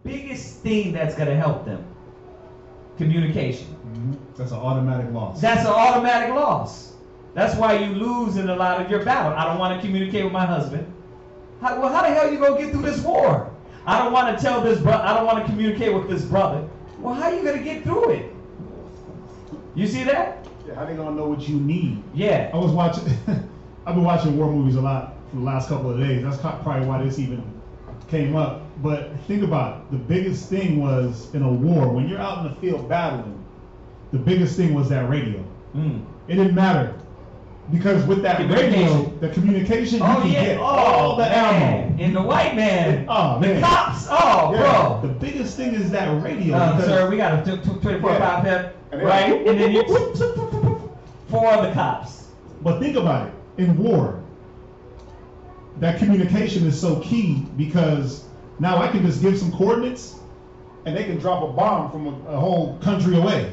biggest thing that's going to help them? Communication. Mm-hmm. That's an automatic loss. That's an automatic loss. That's why you lose in a lot of your battle. I don't want to communicate with my husband. How the hell you going to get through this war? I don't want to tell this brother. I don't want to communicate with this brother. Well, how are you going to get through it? You see that? Yeah, how they gonna know what you need? Yeah. I was watching. I've been watching war movies a lot for the last couple of days. That's probably why this even came up. But think about it. The biggest thing was in a war, when you're out in the field battling, the biggest thing was that radio. It didn't matter. Because with that radio, the communication, you can get all the ammo. And the white man, the cops, bro. The biggest thing is that radio. Sir, we got a 24-5 pep, right? And then you for the cops. But think about it. In war, that communication is so key because now I can just give some coordinates and they can drop a bomb from a whole country away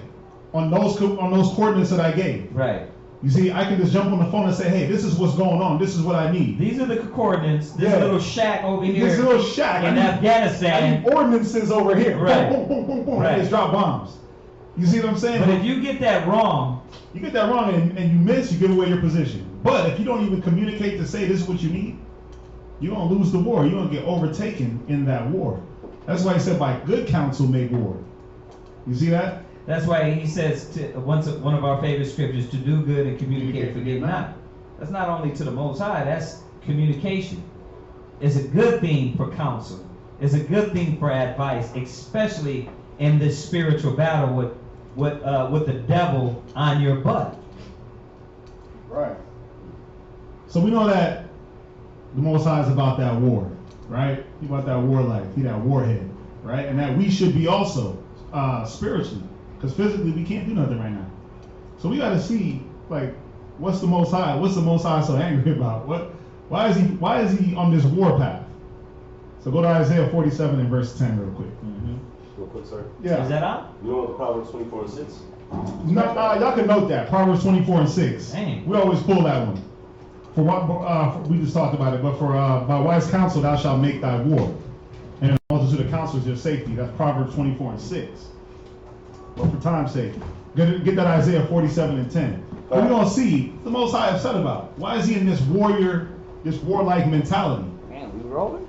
on those coordinates that I gave. Right. You see, I can just jump on the phone and say, hey, this is what's going on. This is what I need. These are the coordinates. This little shack over here. This little shack. In Afghanistan. I need ordinances over here. Right. Boom, boom, boom, boom. Right. And just drop bombs. You see what I'm saying? But if you get that wrong. You get that wrong and you miss, you give away your position. But if you don't even communicate to say this is what you need, you're going to lose the war. You're going to get overtaken in that war. That's why he said by good counsel make war. You see that? That's why he says, one of our favorite scriptures, to do good and communicate, forget not. That's not only to the Most High, that's communication. It's a good thing for counsel. It's a good thing for advice, especially in this spiritual battle with the devil on your butt. Right. So we know that the Most High is about that war, right? He's about that war life. He's that warhead, right? And that we should be also spiritually. Because physically we can't do nothing right now. So we got to see, like, what's the Most High? What's the Most High so angry about? Why is he on this war path? So go to Isaiah 47 and verse 10 real quick. Real quick, sir. Yeah. Is that out? You know what Proverbs 24 and 6? No, y'all can note that. Proverbs 24 and 6. Dang. We always pull that one. For what we just talked about it, but for by wise counsel thou shalt make thy war, and in the multitude of counsels your safety. That's Proverbs 24 and 6. But for time's sake, get that Isaiah 47 and 10. But we're gonna see the Most High upset about. Why is he in this warlike mentality? Man, we rolling?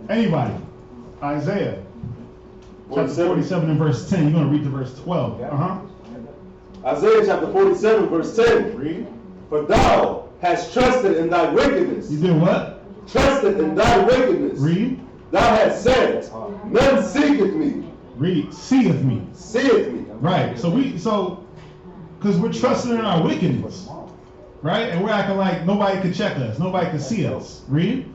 Anybody? Isaiah chapter 47 and verse 10. You're gonna read to verse 12. Isaiah chapter 47 verse 10. Read. For thou hast trusted in thy wickedness. You did what? Trusted in thy wickedness. Read. Thou hast said, none seeketh me. Read. Seeth me. Seeth me. Right. So because we're trusting in our wickedness, right? And we're acting like nobody could check us, nobody could see us. Read.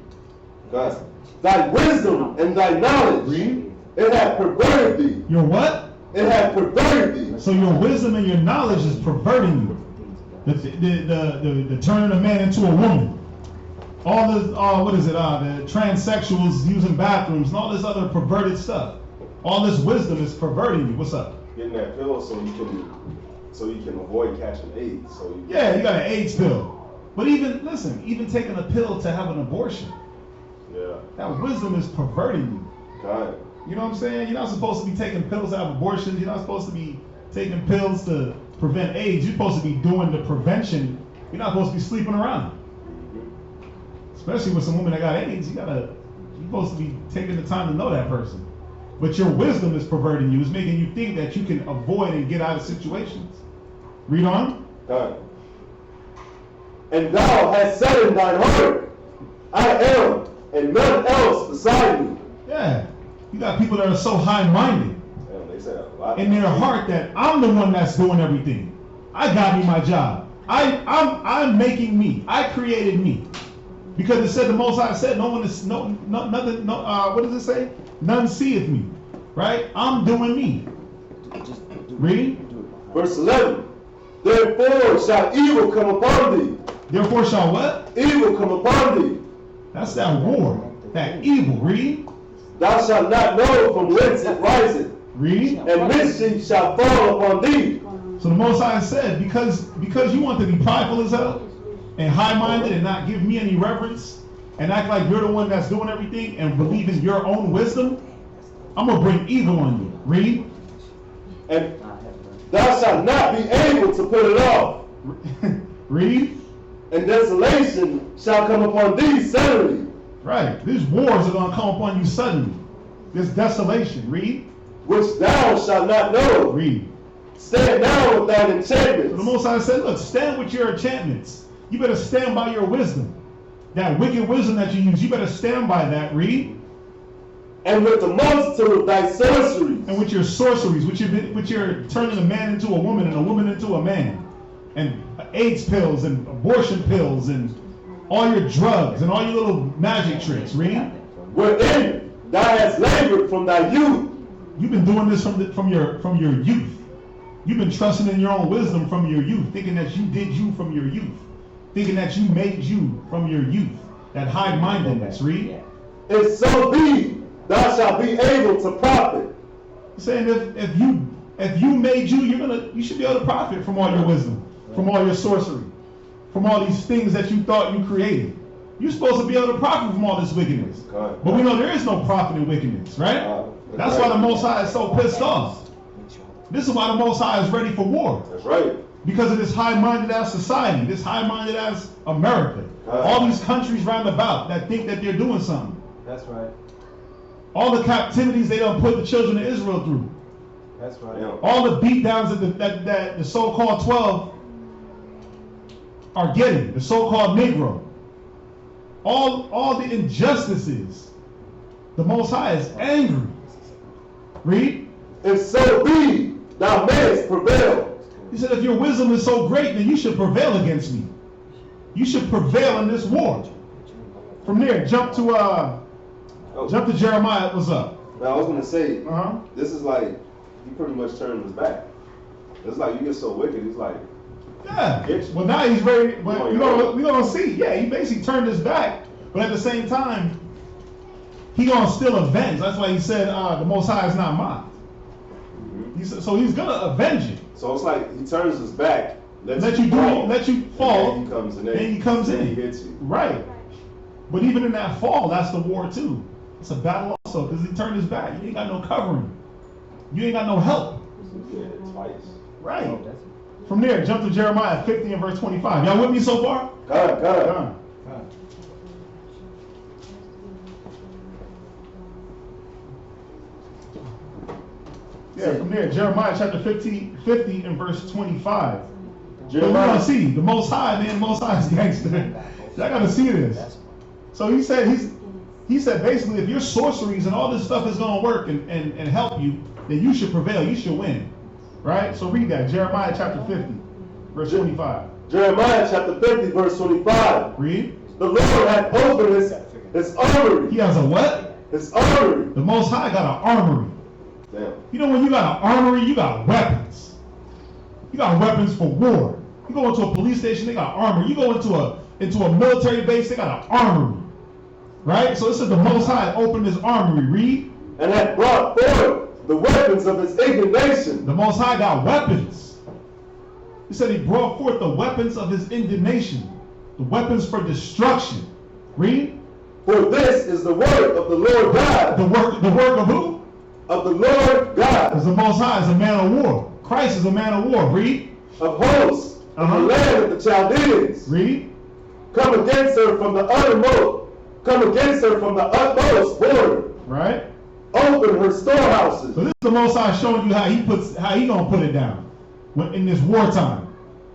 God. Thy wisdom and thy knowledge. Read. It hath perverted thee. Your what? It hath perverted thee. So your wisdom and your knowledge is perverting you. The turning a man into a woman. All this, the transsexuals using bathrooms and all this other perverted stuff. All this wisdom is perverting you. What's up? Getting that pill so you can avoid catching AIDS. You got an AIDS pill. But even taking a pill to have an abortion. Yeah. That wisdom is perverting you. God. You know what I'm saying? You're not supposed to be taking pills to have abortions. You're not supposed to be taking pills to prevent AIDS. You're supposed to be doing the prevention. You're not supposed to be sleeping around. Especially with some woman that got AIDS, you're supposed to be taking the time to know that person. But your wisdom is perverting you. It's making you think that you can avoid and get out of situations. Read on. God. And thou hast said in thine heart, I am, and none else beside me. Yeah. You got people that are so high-minded They say that a lot. in their heart that I'm the one that's doing everything. I got me my job. I'm making me. I created me. Because it said the Most High said what does it say? None seeth me. Right? I'm doing me. Read. Verse 11. Therefore shall evil come upon thee. Therefore shall what? Evil come upon thee. That's that war. That evil. Read. Thou shalt not know from whence it riseth. Read. And mischief shall fall upon thee. So the Most High said, because you want to be prideful as hell and high-minded and not give me any reverence, and act like you're the one that's doing everything and believe in your own wisdom, I'm going to bring evil on you. Read. And thou shalt not be able to put it off. Read. And desolation shall come upon thee suddenly. Right. These wars are going to come upon you suddenly. This desolation. Read. Which thou shalt not know. Read. Stand now with thine So enchantments. the Most High said, look, stand with your enchantments. You better stand by your wisdom. That wicked wisdom that you use, you better stand by that. Read. And with the multitude of thy sorceries. And with your sorceries, which you're turning a man into a woman and a woman into a man. And AIDS pills and abortion pills and all your drugs and all your little magic tricks. Read. Wherein thou hast labored from thy youth. You've been doing this from your youth. You've been trusting in your own wisdom from your youth, thinking that you did you from your youth, thinking that you made you from your youth. That high-mindedness. Read. If so be, thou shalt be able to profit. He's saying if you made you should be able to profit from all your wisdom, from all your sorcery, from all these things that you thought you created. You're supposed to be able to profit from all this wickedness. But we know there is no profit in wickedness, right? That's why the Most High is so pissed off. This is why the Most High is ready for war. That's right. Because of this high-minded ass society, this high-minded ass America. All these countries round about that think that they're doing something. That's right. All the captivities they don't put the children of Israel through. That's right. Yeah. All the beatdowns that the so-called 12 are getting, the so-called Negro. All the injustices. The Most High is angry. Read. If so be, thou mayest prevail. He said, if your wisdom is so great, then you should prevail against me. You should prevail in this war. From there, jump to Jeremiah. What's up? Now I was gonna say, Uh-huh. this is like he pretty much turned his back. It's like you get so wicked. He's like, Yeah. Well, now he's ready. Well, we're gonna see. Yeah, he basically turned his back, but at the same time, he gonna still avenge. That's why he said, "The Most High is not mine." He said, so he's gonna avenge it. so it's like he turns his back, Let you fall. and then he comes in. Then he comes in. He hits you. Right. But even in that fall, that's the war too. It's a battle also because he turned his back. You ain't got no covering. You ain't got no help. Yeah, twice. Right. From there, jump to Jeremiah 50 and verse 25. Y'all with me so far? God. Done. Yeah, from there, Jeremiah chapter 50 and verse 25. Jeremiah. We're see the Most High, man. Most High is gangster. Y'all gotta see this. So he said basically, if your sorceries and all this stuff is gonna work and help you, then you should prevail. You should win, right? So read that, Jeremiah chapter 50, verse 25. Jeremiah chapter 50 verse 25. Read. The Lord hath opened his armory. He has a what? His armory. The Most High got an armory. Damn. You know when you got an armory, you got weapons. You got weapons for war. You go into a police station, they got armor. You go into a military base, they got an armory. Right? So it says the Most High opened his armory. Read. And hath brought forth the weapons of his indignation. The Most High got weapons. He said he brought forth the weapons of his indignation. The weapons for destruction. Read. For this is the work of the Lord God. The work of who? Of the Lord God. Because the Most High is a man of war. Christ is a man of war. Read. Of hosts. Of the land of the Chaldeans. Read. Come against her from the uttermost. Come against her from the utmost border. Right. Open her storehouses. So this is the Most High showing you how he gonna put it down in this wartime.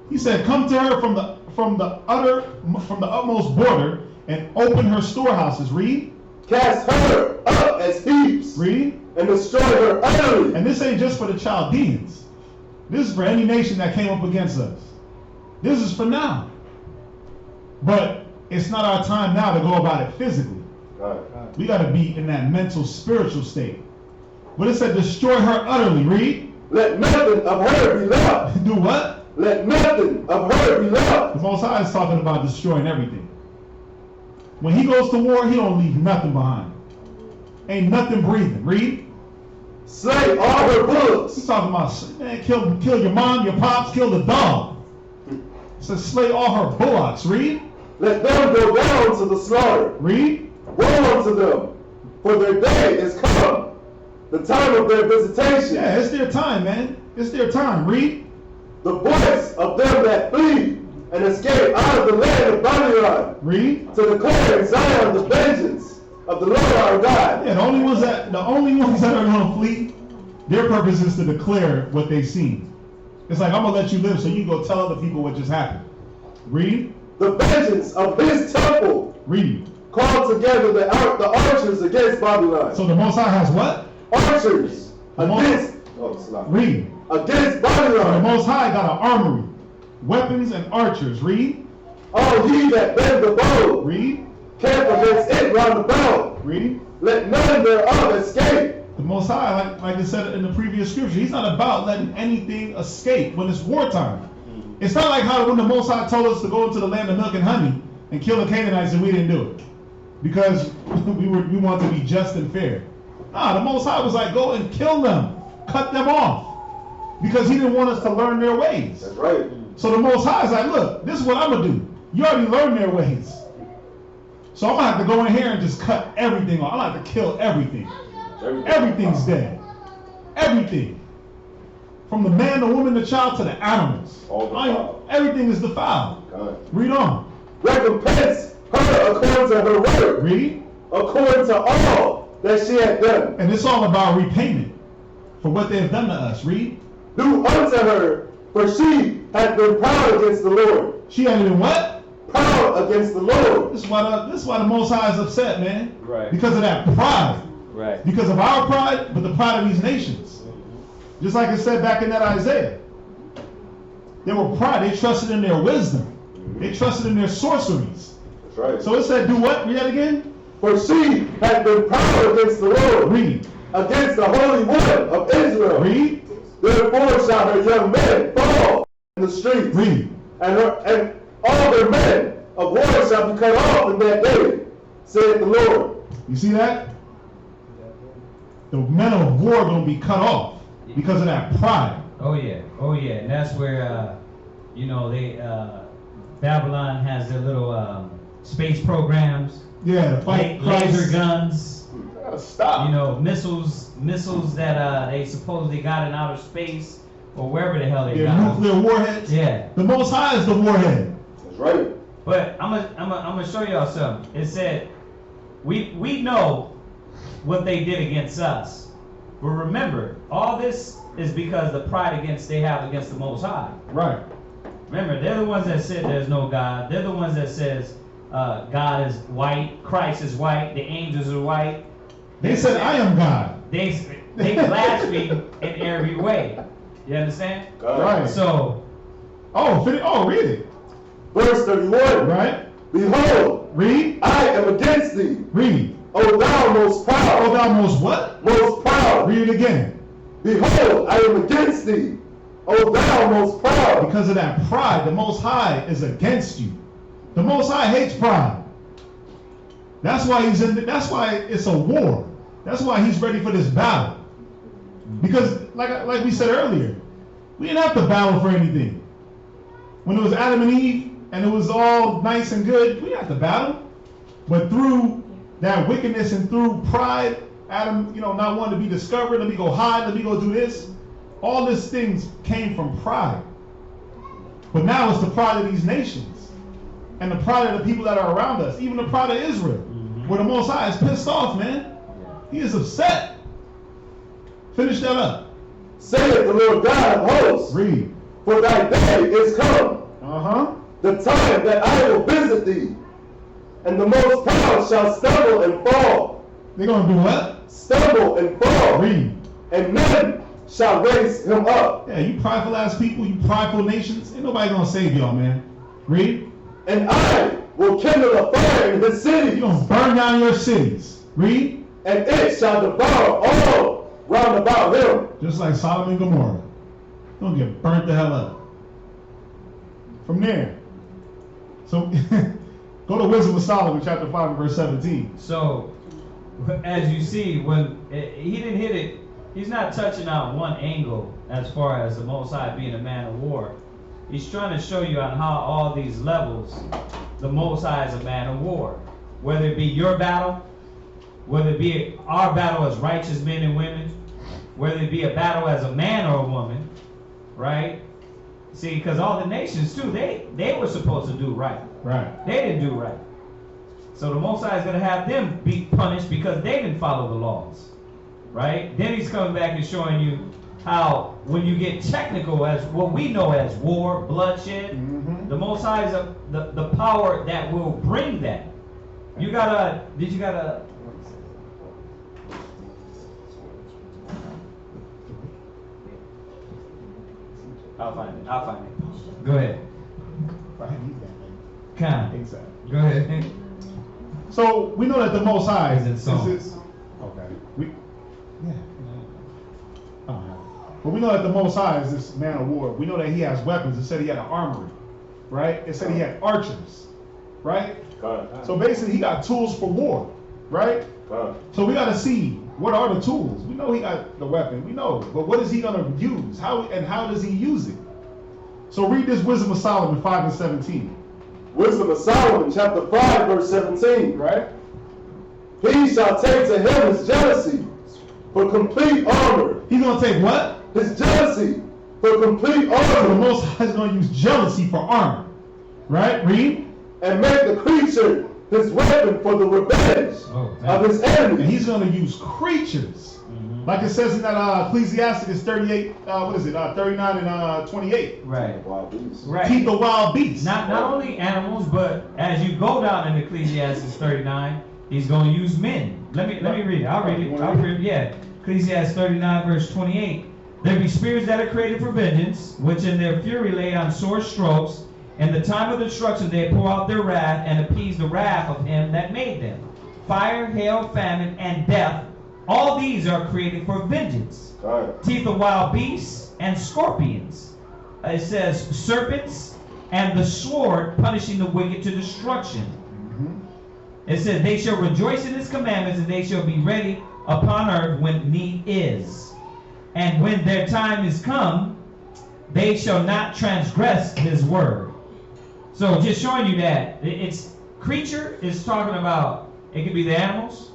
He said, "Come to her from the utmost border and open her storehouses." Read. Cast her up as heaps. Read. And destroy her utterly. And this ain't just for the Chaldeans. This is for any nation that came up against us. This is for now. But it's not our time now to go about it physically. We got to be in that mental, spiritual state. But it said, destroy her utterly. Read. Let nothing of her be left. Do what? Let nothing of her be left. The Most High is talking about destroying everything. When he goes to war, he don't leave nothing behind. Ain't nothing breathing. Read. Slay all her bullocks. He's talking about, man, kill your mom, your pops, kill the dog. It says slay all her bullocks. Read. Let them go down to the slaughter. Read. Woe unto them, for their day is come, the time of their visitation. Yeah, it's their time, man. It's their time. Read. The voice of them that flee and escape out of the land of Babylon. Read. To declare in Zion the vengeance of the Lord our God. Yeah, the only ones that are going to flee, their purpose is to declare what they've seen. It's like, I'm going to let you live so you go tell other people what just happened. Read. The vengeance of his temple. Read. Called together the archers against Babylon. So the Most High has what? Archers against. Read. Against So the Babylon. Most High got an armory, weapons and archers. Read. All ye that bend the bow. Read. Camp against it round about. Read. Let none thereof escape. The Most High, like I said in the previous scripture, he's not about letting anything escape when it's wartime. It's not like how when the Most High told us to go into the land of milk and honey and kill the Canaanites and we didn't do it because we wanted to be just and fair. Nah, the Most High was like, go and kill them, cut them off, because he didn't want us to learn their ways. That's right. So the Most High is like, look, this is what I'm gonna do. You already learned their ways, so I'm gonna have to go in here and just cut everything off. I'm gonna have to kill everything. Everything's dead. Everything. From the man, the woman, the child, to the animals. Everything is defiled. Read on. Recompense her according to her work. Read. According to all that she had done. And it's all about repayment for what they have done to us. Read. Do unto her, for she hath been proud against the Lord. She had been what? Proud against the Lord. This is why the Most High is upset, man. Right. Because of that pride. Right. Because of our pride, but the pride of these nations. Just like it said back in that Isaiah. They were pride. They trusted in their wisdom. They trusted in their sorceries. That's right. So it said, do what? Read that again. For she hath been proud against the Lord. Read. Against the Holy One of Israel. Read. Therefore shall her young men fall in the streets. Read. And all their men of war shall be cut off in that day, saith the Lord. You see that? The men of war are going to be cut off because of that pride. Oh yeah, and that's where Babylon has their little space programs. Yeah, the fight laser guns. Gotta stop. Missiles that they supposedly got in outer space or wherever the hell they got. Nuclear warheads. Yeah. The Most High is the warhead. That's right. But I'm gonna show y'all something. It said we know what they did against us, but remember, all this is because the pride they have against the Most High. Right. Remember, they're the ones that said there's no God. They're the ones that says God is white, Christ is white, the angels are white. They said, I am God. They blaspheme in every way. You understand? Right. So. Read it. Verse 31. Right. Behold. Read. I am against thee. Read. O thou most proud. O thou most what? Most proud. Read it again. Behold, I am against thee. O thou most proud. Because of that pride, the Most High is against you. The Most High hates pride. That's why that's why it's a war. That's why he's ready for this battle. Because like we said earlier, we didn't have to battle for anything. When it was Adam and Eve and it was all nice and good, we didn't have to battle. But through that wickedness and through pride, Adam, not wanting to be discovered, let me go hide, let me go do this. All these things came from pride. But now it's the pride of these nations. And the pride of the people that are around us. Even the pride of Israel. Where the Most High is pissed off, man. He is upset. Finish that up. Saith the Lord God of hosts. Read. For thy day is come. The time that I will visit thee. And the most proud shall stumble and fall. They're going to do what? Stumble and fall. Read. And none shall raise him up. Yeah, you prideful ass people, you prideful nations. Ain't nobody going to save y'all, man. Read. And I will kindle a fire in his city. You're going to burn down your cities. Read. And it shall devour all round about him. Just like Sodom and Gomorrah. You're going to get burnt the hell up. From there. So, go to Wisdom of Solomon, chapter 5, and verse 17. So, as you see, when he didn't hit it, he's not touching on one angle as far as the Most High being a man of war. He's trying to show you on how all these levels the Most High is a man of war. Whether it be your battle, whether it be our battle as righteous men and women, whether it be a battle as a man or a woman, right? See, because all the nations too, they were supposed to do right. Right. They didn't do right. So the Most High is going to have them be punished because they didn't follow the laws, right? Then he's coming back and showing you how when you get technical as what we know as war, bloodshed, the Most High is the power that will bring that. You gotta, I'll find it. Go ahead. Go ahead. So we know that the Most High Is it so? okay. But we know that the Most High is this man of war. We know that he has weapons. It said he had an armory, right? It said he had archers, right? So basically he got tools for war, right? So we got to see what are the tools. We know he got the weapon. We know, but what is he going to use? How does he use it? So read this Wisdom of Solomon 5 and 17. Wisdom of Solomon, chapter 5, verse 17. Right? He shall take to him his jealousy for complete armor. He's going to take what? His jealousy for complete So the armor. Most High is going to use jealousy for armor. Right? Read. And make the creature his weapon for the revenge of his And enemies. he's going to use creatures. Like it says in that Ecclesiasticus 38, 39 and 28. Right. Right. Keep the wild beasts. Not only animals, but as you go down in Ecclesiastes 39, he's going to use men. Let me read it. I'll read it. Yeah. Ecclesiastes 39 verse 28. There be spirits that are created for vengeance, which in their fury lay on sore strokes. In the time of destruction they pour out their wrath and appease the wrath of him that made them. Fire, hail, famine, and death, all these are created for vengeance. Teeth of wild beasts and scorpions. It says serpents and the sword punishing the wicked to destruction. It says they shall rejoice in his commandments and they shall be ready upon earth when need is. And when their time is come, they shall not transgress his word. So just showing you that it's creature is talking about, it could be the animals,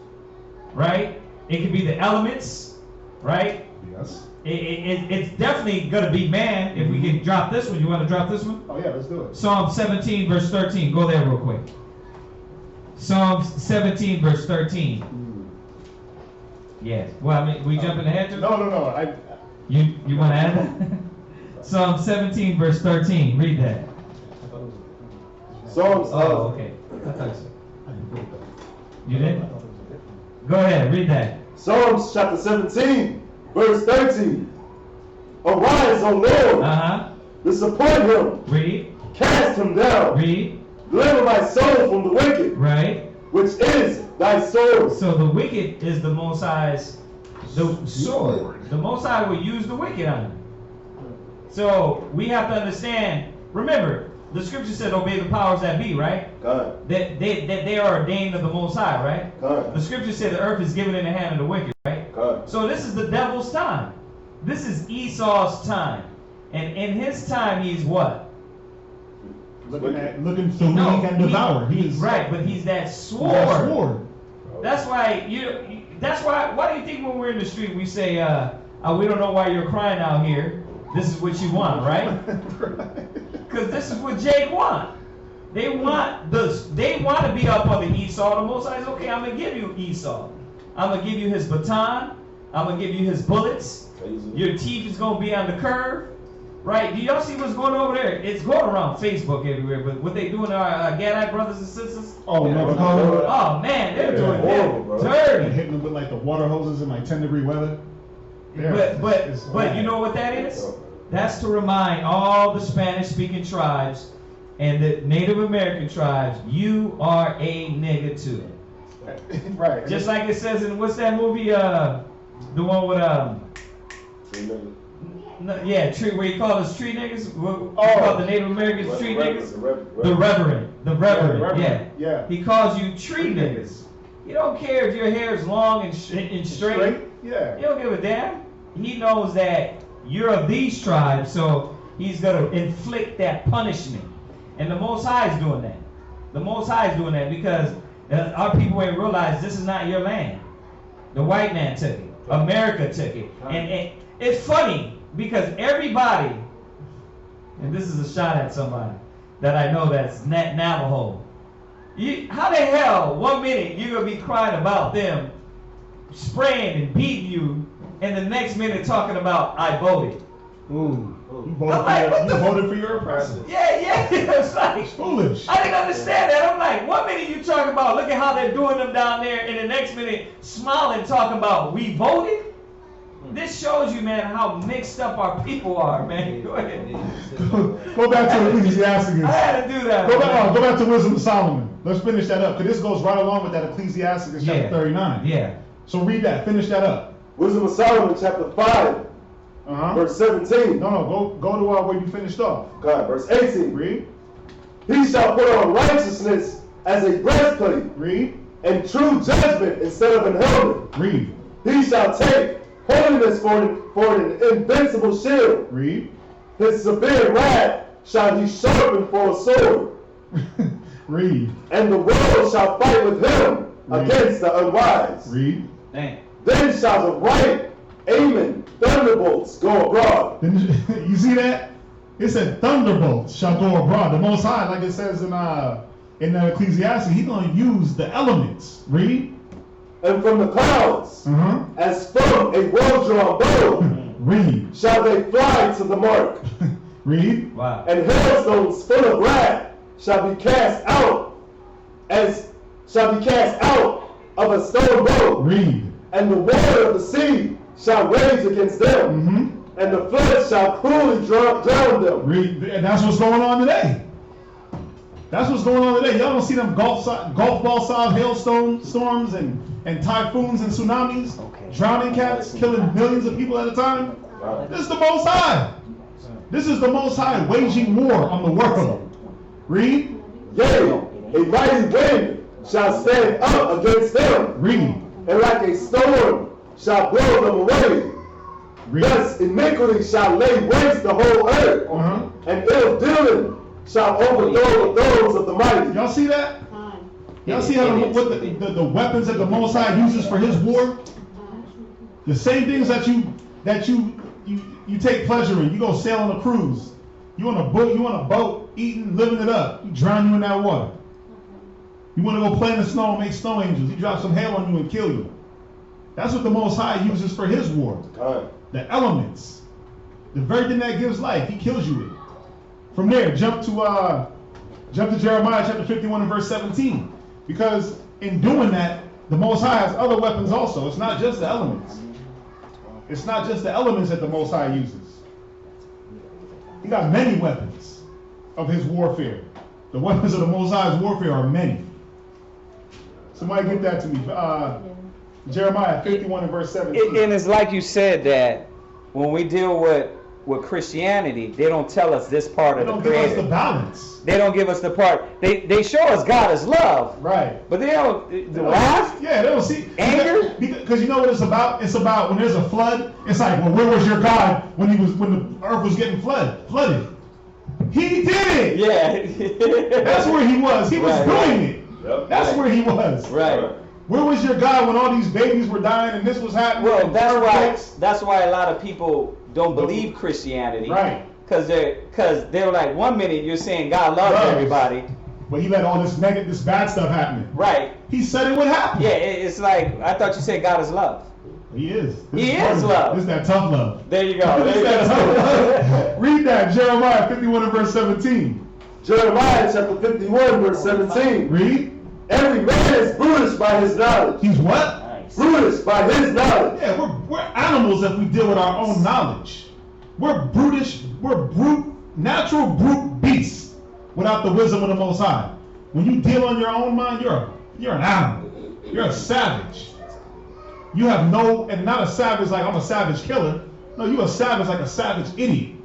right? It could be the elements, right? Yes. It's definitely going to be man. If we can drop this one, you want to drop this one? Oh yeah, let's do it. Psalm 17 verse 13. Go there real quick. Psalm 17 verse 13. Yes. Well, I mean, we jumping ahead to? No. You want to add that? Psalm 17 verse 13. Read that. Psalms. Oh, okay. I thought so. You did? Go ahead, read that. Psalms chapter 17, verse 13. Arise, O Lord. Disappoint him. Read. Cast him down. Read. Deliver my soul from the wicked. Right. Which is thy sword. So the wicked is the Most High's the sword. The Most High will use the wicked on him. So we have to understand. Remember, the scripture said, "Obey the powers that be," right? God. That they are ordained of the Most High, right? God. The scripture said the earth is given in the hand of the wicked, right? God. So this is the devil's time. This is Esau's time, and in his time, he's what? Looking so he can devour. He's right, but he's that sword. That's way Why do you think when we're in the street we say, "We don't know why you're crying out here. This is what you want," right? Because this is what Jake want. They want to be up on the Esau. The Most High is okay. I'm gonna give you Esau. I'm gonna give you his baton. I'm gonna give you his bullets. Your teeth is gonna be on the curve, right? Do y'all see what's going over there? It's going around Facebook everywhere. But what they doing to our Gadite brothers and sisters? Oh man, they're doing that dirty. And hitting them with like the water hoses in like 10-degree weather. But you know what that is? That's to remind all the Spanish-speaking tribes and the Native American tribes, you are a nigga too. Right. Just like it says in what's that movie? The one with tree where he called us tree niggas. Called the Native Americans tree niggas. The Reverend. Yeah. He calls you tree niggas. You don't care if your hair is long and straight. Yeah. You don't give a damn. He knows that you're of these tribes, so he's going to inflict that punishment. And the Most High is doing that. The Most High is doing that because our people ain't realized this is not your land. The white man took it. America took it. And it's funny because everybody, and this is a shot at somebody that I know that's Navajo. How the hell, 1 minute you're going to be crying about them spraying and beating you, and the next minute talking about I voted. Ooh. You voted for your oppressor. Yeah. It's like, it's foolish. I didn't understand that. I'm like, 1 minute you talking about, look at how they're doing them down there, and the next minute smiling talking about we voted. This shows you, man, how mixed up our people are, man. Go ahead. Go back to Ecclesiastes. I had to do that. Go back to Wisdom of Solomon. Let's finish that up, because this goes right along with that Ecclesiastes chapter 39. Yeah. So read that. Finish that up. Wisdom of Solomon, chapter 5, verse 17. No, go to where you finished off. God, verse 18. Read. He shall put on righteousness as a breastplate, Read. and true judgment instead of an helmet. Read. He shall take holiness for an invincible shield. Read. His severe wrath shall he sharpen for a sword. Read. And the world shall fight with him against the unwise. Read. Dang. Then shall the right aiming thunderbolts go abroad. You see that? It said thunderbolts shall go abroad. The Most High, like it says in the Ecclesiastes, he's going to use the elements. Read. And from the clouds, as from a well-drawn bow, Read. shall they fly to the mark. Read. Wow. And hailstones full of wrath shall be cast out of a stone boat. Read. And the water of the sea shall rage against them, and the flood shall cruelly drown them. Read. And that's what's going on today. That's what's going on today. Y'all don't see them golf ball size hailstones and typhoons and tsunamis, drowning cats, killing millions of people at a time. This is the Most High. This is the Most High waging war on the world. Read. Yea, a mighty wind shall stand up against them. Read. And like a storm shall blow them away. Read. Thus iniquity shall lay waste the whole earth, and ill dealing shall overthrow the thrones of the mighty. Y'all see that? Y'all see how what the weapons that the Most High uses for his war? The same things that you take pleasure in. You go sail on a cruise. You on a boat, eating, living it up. You drown you in that water. You want to go play in the snow and make snow angels. He drops some hail on you and kill you. That's what the Most High uses for his war. The elements. The very thing that gives life, he kills you with. From there, jump to Jeremiah chapter 51 and verse 17. Because in doing that, the Most High has other weapons also. It's not just the elements. It's not just the elements that the Most High uses. He got many weapons of his warfare. The weapons of the Most High's warfare are many. Somebody get that to me. Jeremiah 51 and verse 17. And it's like you said that when we deal with Christianity, they don't tell us this part of the Creator. They don't give us the balance. They don't give us the part. They show us God is love. Right. But they don't. The wrath? Yeah, they don't see. Anger? Because you know what it's about? It's about when there's a flood, it's like, well, where was your God when the earth was getting flooded? He did it. Yeah. That's where he was. He was doing it. Yep. That's where he was. Right. Where was your God when all these babies were dying and this was happening? Well, that's why a lot of people don't believe Christianity. Right. Because they're like, 1 minute you're saying God loves everybody. But he let all this bad stuff happen. Right. He said it would happen. Yeah, it's like, I thought you said God is love. He is. He is love. This is that tough love. There you go. This is that tough love. Read that, Jeremiah 51 and verse 17. Jeremiah chapter 51 verse 17. Read. Every man is brutish by his knowledge. He's what? Nice. Brutish by his knowledge. Yeah, we're animals if we deal with our own knowledge. We're brutish. We're natural brute beasts without the wisdom of the Most High. When you deal on your own mind, you're an animal. You're a savage. You have and not a savage like I'm a savage killer. No, you're a savage like a savage idiot.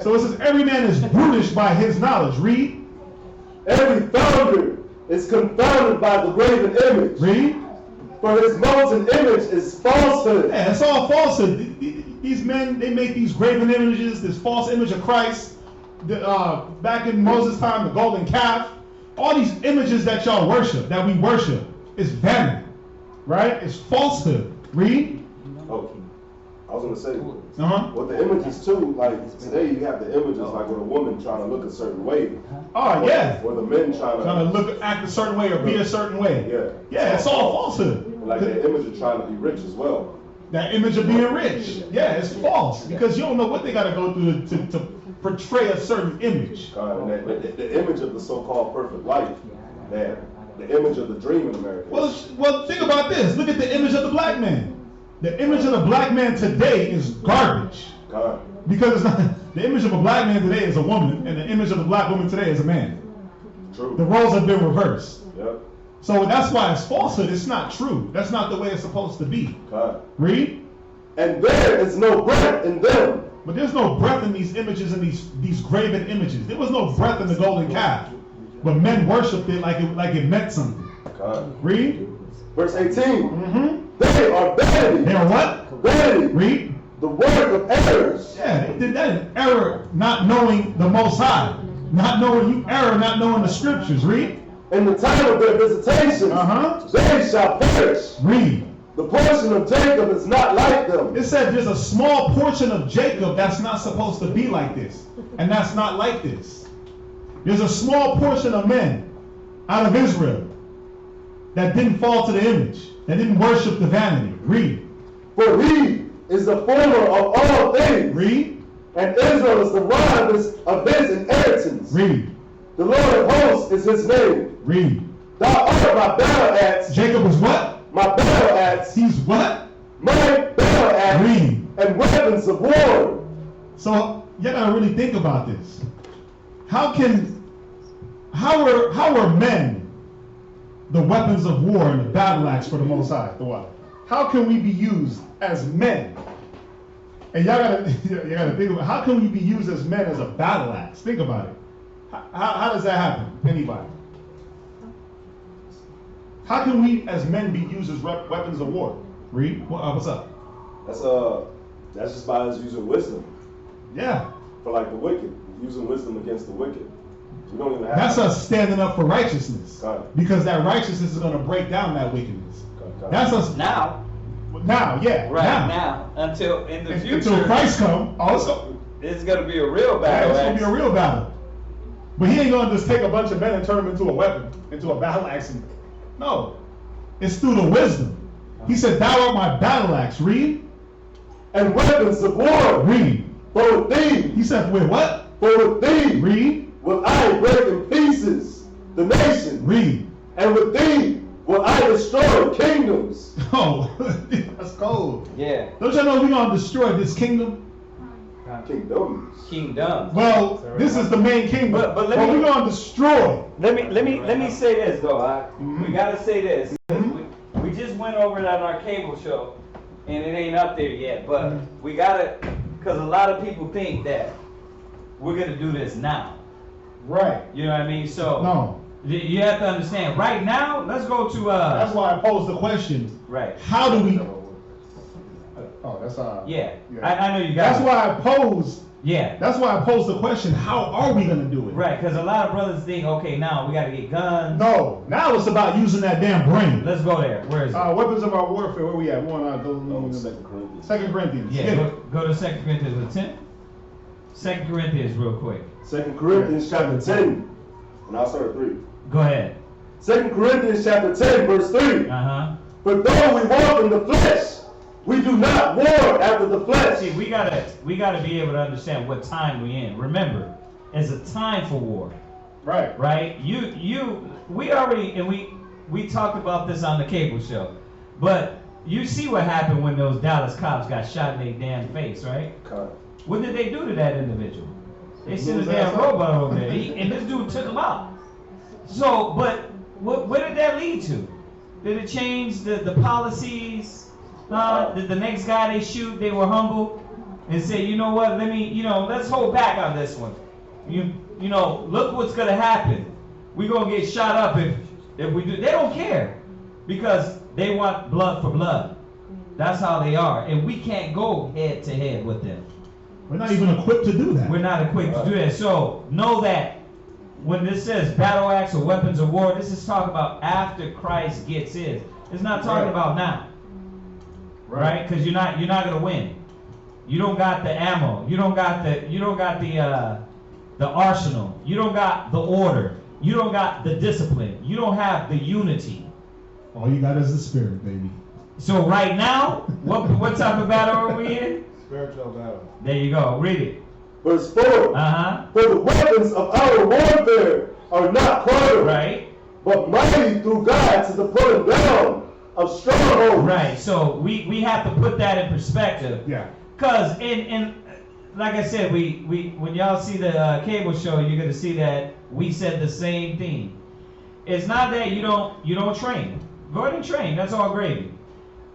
So it says every man is brutish by his knowledge. Read. Every founder is confounded by the graven image. Read. For his molten image is falsehood. Yeah, it's all falsehood. These men, they make these graven images, this false image of Christ. Back in Moses' time, the golden calf. all these images that y'all worship, that we worship, is vanity, right? It's falsehood. Read. Oh, I was gonna say, Uh-huh. with the images too, like today you have the images like with a woman trying to look a certain way. Oh, yeah. Or the men trying to Look, act a certain way or be a certain way. Yeah. Yeah, it's all falsehood. like the image of trying to be rich as well. That image of being rich. Yeah, it's false because you don't know what they got to go through to portray a certain image. And the image of the so-called perfect life, that the image of the dream in America. Well, think about this. Look at the image of the black man. The image of the black man today is garbage. Because it's not, the image of a black man today is a woman, and the image of a black woman today is a man. True. The roles have been reversed. Yep. So that's why it's falsehood. It's not true. That's not the way it's supposed to be. Read. And there is no breath in them. But there's no breath in these images and these graven images. There was no breath in the golden calf. But men worshipped it like it meant something. Read. Verse 18. Mm-hmm. They are vanity. They are what? Vanity. Read. The work of errors. Yeah, they did that in error, not knowing the Most High. Not knowing not knowing the scriptures. Read. In the time of their visitations, they shall perish. Read. The portion of Jacob is not like them. It said there's a small portion of Jacob that's not supposed to be like this. And that's not like this. There's a small portion of men out of Israel that didn't fall to the image, that didn't worship the vanity. Read. For he is the former of all things. Read. And Israel is the rivals of his inheritance. Read. The Lord of hosts is his name. Read. Thou art my battle axe. Jacob is what? My battle axe. He's what? My battle axe. Read. And weapons of war. So you gotta really think about this. How are men the weapons of war and the battle axe for the Most High? The what? How can we be used as men? And y'all gotta think about how can we be used as men as a battle axe? Think about it. How does that happen? Anybody? How can we as men be used as weapons of war? Read. What's up? That's just by us using wisdom. Yeah. For like the wicked, using wisdom against the wicked. We don't even have That's us standing up for righteousness. Because that righteousness is going to break down that wickedness. That's us now. Now, yeah. Right now. Until in the future. Until Christ comes. It's going to be a real battle. Yeah, it's going to be a real battle. But he ain't going to just take a bunch of men and turn them into a weapon, into a battle axe. No. It's through the wisdom. He said, thou art my battle axe. Read. And weapons of war. Read. For with thee. He said, with what? For with thee. Read. Will I break in pieces the nation. Read. And with thee will I destroy kingdoms. Oh, that's cold. Yeah. Don't y'all know we're going to destroy this kingdom? Kingdoms. Well, this is the main kingdom. But we're going to destroy. Let me say this though. We gotta say this. We just went over that on our cable show, and it ain't up there yet. But we gotta, because a lot of people think that we're gonna do this now. Right. You know what I mean? So no. You have to understand. Right now, let's go to. That's why I posed the question. Right. How do we? Oh, that's Yeah. I know you got. That's why I posed. Yeah. That's why I posed the question. How are we gonna do it? Right. Because a lot of brothers think, okay, now we got to get guns. No. Now it's about using that damn brain. Let's go there. Where is it? Weapons of our warfare. Where we at? We want to go. 2 Corinthians. 2 Corinthians. Yeah. Go to 2 Corinthians 10. 2 Corinthians real quick. 2 Corinthians chapter 10. And I'll start at 3. Go ahead. 2 Corinthians chapter 10 verse 3. But though we walk in the flesh, we do not war after the flesh. See, we gotta be able to understand what time we in. Remember, it's a time for war. Right. Right? We already, and we talked about this on the cable show. But you see what happened when those Dallas cops got shot in their damn face, right? What did they do to that individual? They sent a damn robot over there, and this dude took him out. So, but what did that lead to? Did it change the policies? The next guy they shoot, they were humble and say, you know what? Let's hold back on this one. You know, look what's gonna happen. We're gonna get shot up if we do. They don't care because they want blood for blood. That's how they are, and we can't go head to head with them. We're not even equipped to do that. We're not equipped to do that. So know that when this says battle axe or weapons of war, this is talking about after Christ gets his. It's not talking about now, right? Because you're not gonna win. You don't got the ammo. You don't got the arsenal. You don't got the order. You don't got the discipline. You don't have the unity. All you got is the spirit, baby. So right now, what type of battle are we in? Spiritual battle. There you go. Read it. Verse 4. For the weapons of our warfare are not carnal, right, but mighty through God to the pulling down of strongholds. Right. So we have to put that in perspective. Yeah. Because in like I said, we when y'all see the cable show, you're gonna see that we said the same thing. It's not that you don't train. Go ahead and train. That's all gravy.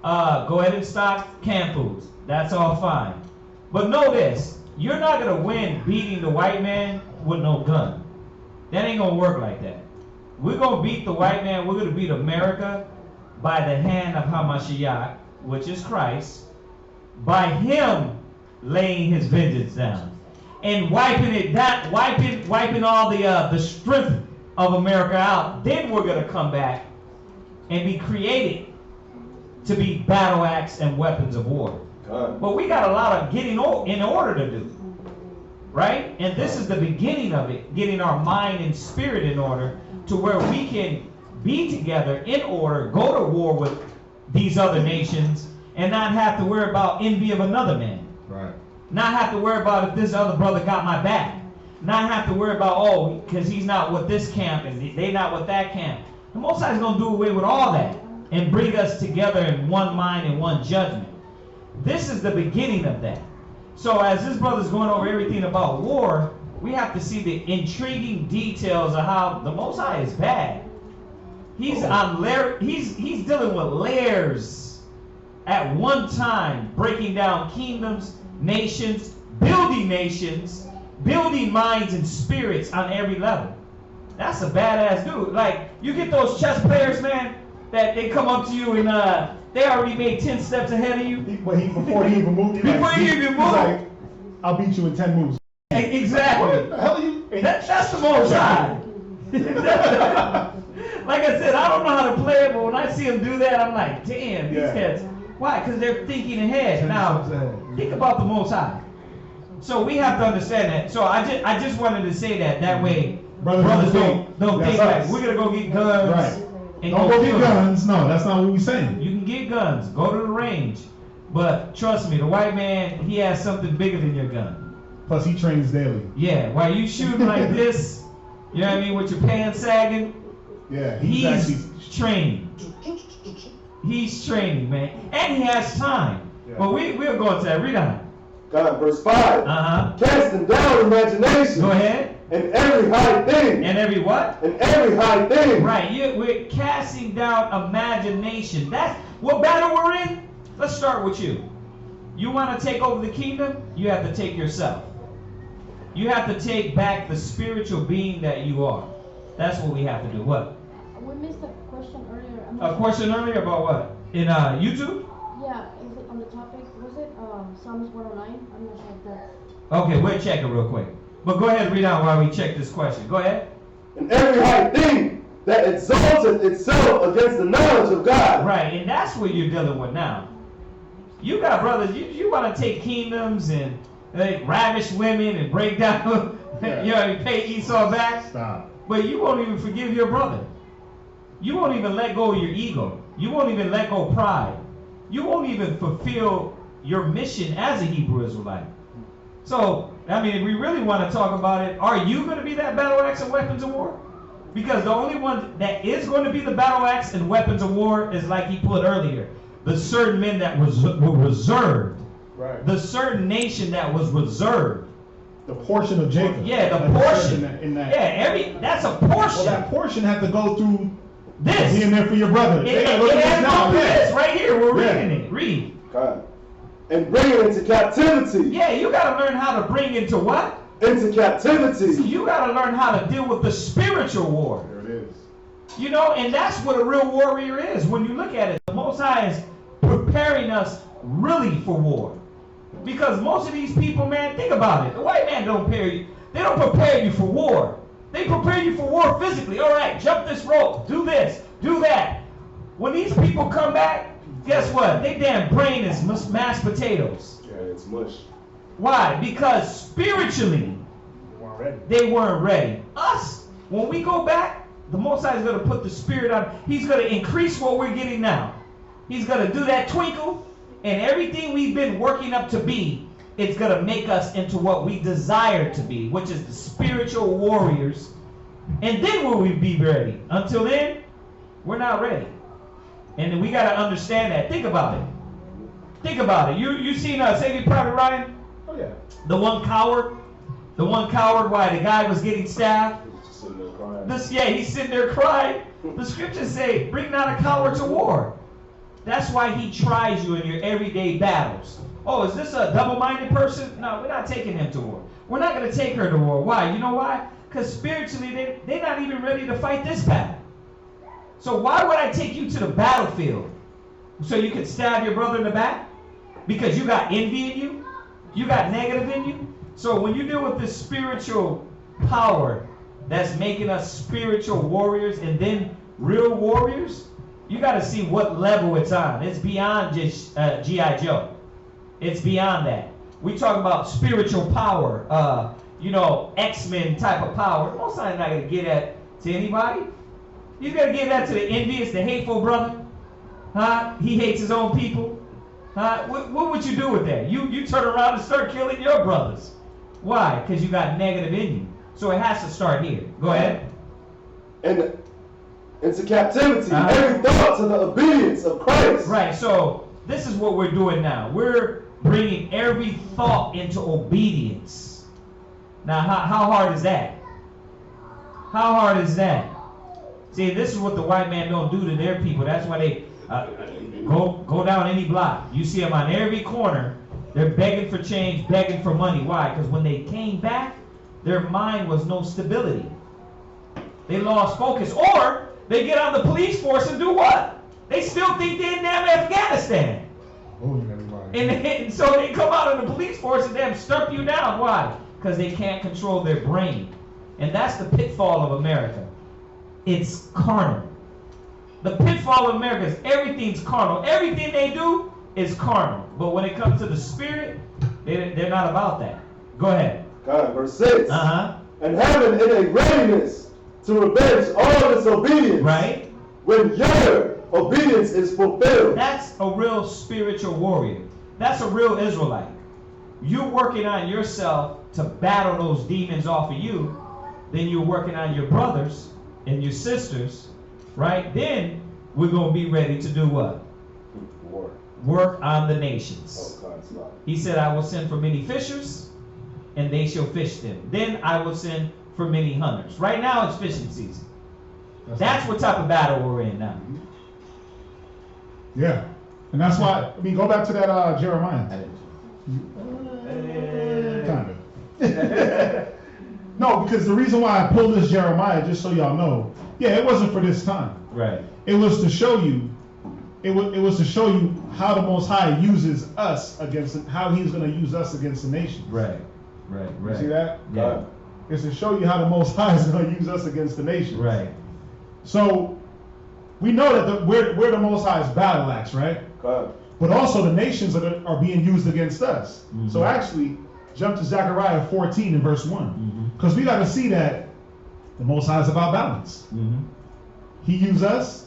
Go ahead and stock canned foods. That's all fine. But know this: you're not gonna win beating the white man with no gun. That ain't gonna work like that. We're gonna beat the white man. We're gonna beat America by the hand of Hamashiach, which is Christ, by him laying his vengeance down and wiping all the strength of America out. Then we're gonna come back and be created to be battle axe and weapons of war. But we got a lot of getting in order to do, right? And this is the beginning of it, getting our mind and spirit in order to where we can be together in order, go to war with these other nations, and not have to worry about envy of another man. Right. Not have to worry about if this other brother got my back. Not have to worry about, because he's not with this camp and they not with that camp. The Most High is going to do away with all that and bring us together in one mind and one judgment. This is the beginning of that. So as this brother's going over everything about war, we have to see the intriguing details of how the Most High is bad. He's he's dealing with layers at one time, breaking down kingdoms, nations, building minds and spirits on every level. That's a badass dude. Like, you get those chess players, man, that they come up to you and they already made 10 steps ahead of you. Before he even moved, he's like, I'll beat you in 10 moves. Exactly. What the hell are you? That's the Most High. Like I said, I don't know how to play it, but when I see them do that, I'm like, damn, these cats. Why? Because they're thinking ahead. Now, think about the Most High. So we have to understand that. So I just wanted to say that way brothers don't think like we're gonna go get guns. Right. And don't go get guns. No, that's not what we're saying. You can get guns. Go to the range. But trust me, the white man, he has something bigger than your gun. Plus, he trains daily. Yeah. While you shooting like this, you know what I mean, with your pants sagging. Yeah. He's training. He's training, man, and he has time. Yeah. But we'll go into that. Read on. God, verse 5. Casting down imagination. Go ahead. And every high thing. And every what? And every high thing. Right. We're casting down imagination. That's what battle we're in. Let's start with you. You want to take over the kingdom? You have to take yourself. You have to take back the spiritual being that you are. That's what we have to do. What? We missed a question earlier. A question earlier about what? In YouTube? Yeah, is it on the topic? Was it Psalms 109? I'm not sure if that's... Okay, we'll check it real quick. But go ahead and read out while we check this question. Go ahead. And every high thing that exalteth itself against the knowledge of God. Right, and that's what you're dealing with now. You got brothers, you want to take kingdoms and ravish women and break down, pay Esau back. Stop. But you won't even forgive your brother. You won't even let go of your ego. You won't even let go of pride. You won't even fulfill your mission as a Hebrew Israelite. So, I mean, if we really want to talk about it, are you going to be that battle axe and weapons of war? Because the only one that is going to be the battle axe and weapons of war is, like he put earlier, the certain men that were reserved. Right. The certain nation that was reserved. The portion of Jacob. Yeah, the portion. That's a portion. Well, that portion had to go through this. Being there for your brother. It has to go through this right here. We're reading it. Read. God. And bring it into captivity. Yeah, you got to learn how to bring into what? Into captivity. See, you got to learn how to deal with the spiritual war. There it is. You know, and that's what a real warrior is. When you look at it, the Most High is preparing us really for war. Because most of these people, man, think about it. The white man don't prepare you. They don't prepare you for war. They prepare you for war physically. All right, jump this rope, do this, do that. When these people come back, guess what? They damn brain is mashed potatoes. Yeah, it's mush. Why? Because spiritually, they weren't ready. Us, when we go back, the Most High is going to put the Spirit on. He's going to increase what we're getting now. He's going to do that twinkle, and everything we've been working up to be, it's going to make us into what we desire to be, which is the spiritual warriors. And then will we be ready? Until then, we're not ready. And we got to understand that. Think about it. Think about it. You seen Saving Private Ryan? Oh, yeah. The one coward? The one coward, why the guy was getting stabbed? He's sitting there crying. He's sitting there crying. The scriptures say, bring not a coward to war. That's why he tries you in your everyday battles. Oh, is this a double-minded person? No, we're not taking him to war. We're not going to take her to war. Why? You know why? Because spiritually, they're not even ready to fight this battle. So why would I take you to the battlefield? So you could stab your brother in the back? Because you got envy in you? You got negative in you? So when you deal with this spiritual power that's making us spiritual warriors and then real warriors, you got to see what level it's on. It's beyond just G.I. Joe. It's beyond that. We talk about spiritual power, X-Men type of power. Most times not going to give that to anybody. He's going to give that to the envious, the hateful brother. Huh? He hates his own people. Huh? What would you do with that? You turn around and start killing your brothers. Why? Because you got negative in you. So it has to start here. Go ahead. And into captivity, every thought to the obedience of Christ. Right, so this is what we're doing now. We're bringing every thought into obedience. Now, how hard is that? How hard is that? See, this is what the white man don't do to their people. That's why they go down any block. You see them on every corner. They're begging for change, begging for money. Why? Because when they came back, their mind was no stability. They lost focus. Or they get on the police force and do what? They still think they're in damn Afghanistan. Oh, you gotta be right. And so they come out of the police force and damn stump you down. Why? Because they can't control their brain. And that's the pitfall of America. It's carnal. The pitfall of America is everything's carnal. Everything they do is carnal. But when it comes to the spirit, they're not about that. Go ahead. God, verse 6. Uh-huh. And having in a readiness to revenge all disobedience. Right. When your obedience is fulfilled. That's a real spiritual warrior. That's a real Israelite. You're working on yourself to battle those demons off of you. Then you're working on your brothers and your sisters. Right? Then we're going to be ready to do what? War. Work on the nations. Oh, God, stop. He said, I will send for many fishers, and they shall fish them. Then I will send for many hunters. Right now it's fishing season. That's what type of battle we're in now. Yeah. And that's why, go back to that Jeremiah. Kind of. No, because the reason why I pulled this Jeremiah, just so y'all know, it wasn't for this time. Right. It was to show you, it was to show you how the Most High uses us against, how He's going to use us against the nation. Right. You see that? Yeah. It's to show you how the Most High is going to use us against the nation. Right. So we know that we're the Most High's battle axe, right? God. But also the nations are being used against us. Mm-hmm. So actually, jump to Zechariah 14 and verse 1. Because we got to see that the Most High is about balance. Mm-hmm. He used us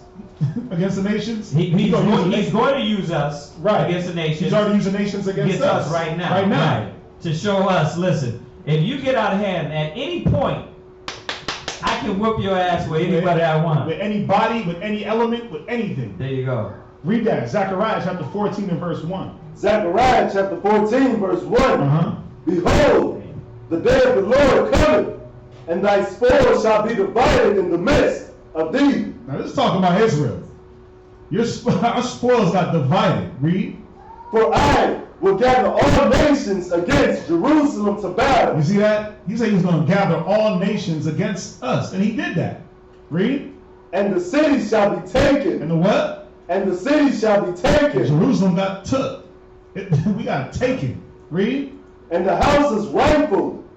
against the nations. He's going to use us against the nations. He's already using nations against us right now. Right. To show us, listen, if you get out of hand at any point, I can whoop your ass with anybody I want. With any body, with any element, with anything. There you go. Read that. Zechariah chapter 14 and verse 1. Zechariah chapter 14 verse 1. Behold, the day of the Lord cometh, and thy spoil shall be divided in the midst of thee. Now this is talking about Israel. Our spoils got divided. Read. For I will gather all nations against Jerusalem to battle. You see that? He said he was going to gather all nations against us. And he did that. Read. And the city shall be taken. And the what? And the city shall be taken. Jerusalem got took. We got taken. Read. And the houses rifled.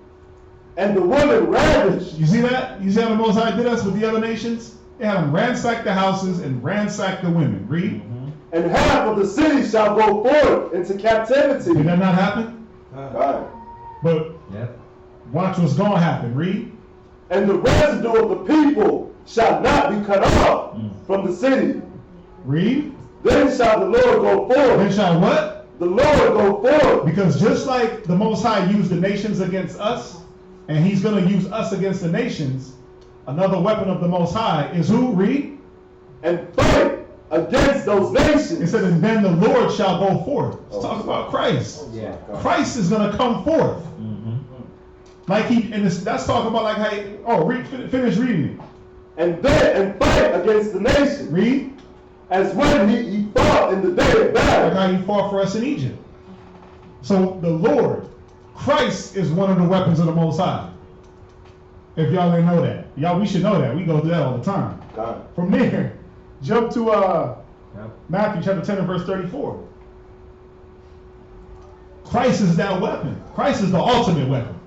and the women ravished. You see that? You see how the Most High did us with the other nations? They had them ransack the houses and ransack the women. Read. And half of the city shall go forth into captivity. Did that not happen? Right. But watch what's going to happen. Read. And the residue of the people shall not be cut off from the city. Read. Then shall the Lord go forth. Then shall what? The Lord go forth. Because just like the Most High used the nations against us, and he's going to use us against the nations, another weapon of the Most High is who? Read. And fight against those nations. It said, and then the Lord shall go forth. Let's talk about Christ. Yeah. Christ is going to come forth. Like that's talking about like how, finish reading it. And fight against the nations. Read. As when he fought in the day of battle. Like how he fought for us in Egypt. So the Lord, Christ is one of the weapons of the Most High. If y'all didn't know that. We should know that. We go through that all the time. God. From there, jump to Matthew chapter 10 and verse 34. Christ is that weapon. Christ is the ultimate weapon.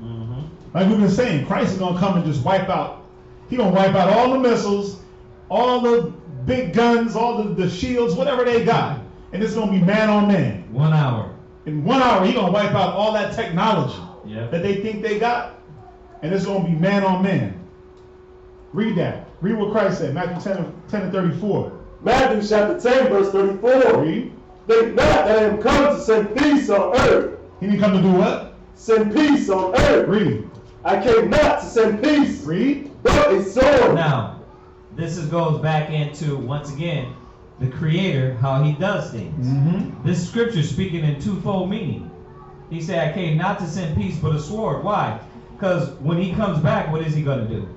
Like we've been saying, Christ is going to come and just wipe out. He's going to wipe out all the missiles, all the big guns, all the shields, whatever they got. And it's going to be man on man. 1 hour. In 1 hour, he's going to wipe out all that technology that they think they got. And it's going to be man on man. Read that. Read what Christ said. Matthew 10 and 34. Matthew chapter 10 verse 34. Read. Think not that I am come to send peace on earth. He didn't come to do what? Send peace on earth. Read. I came not to send peace. Read. But a sword. Now, this goes back into, once again, the Creator, how he does things. This scripture speaking in twofold meaning. He said, I came not to send peace, but a sword. Why? Because when he comes back, what is he going to do?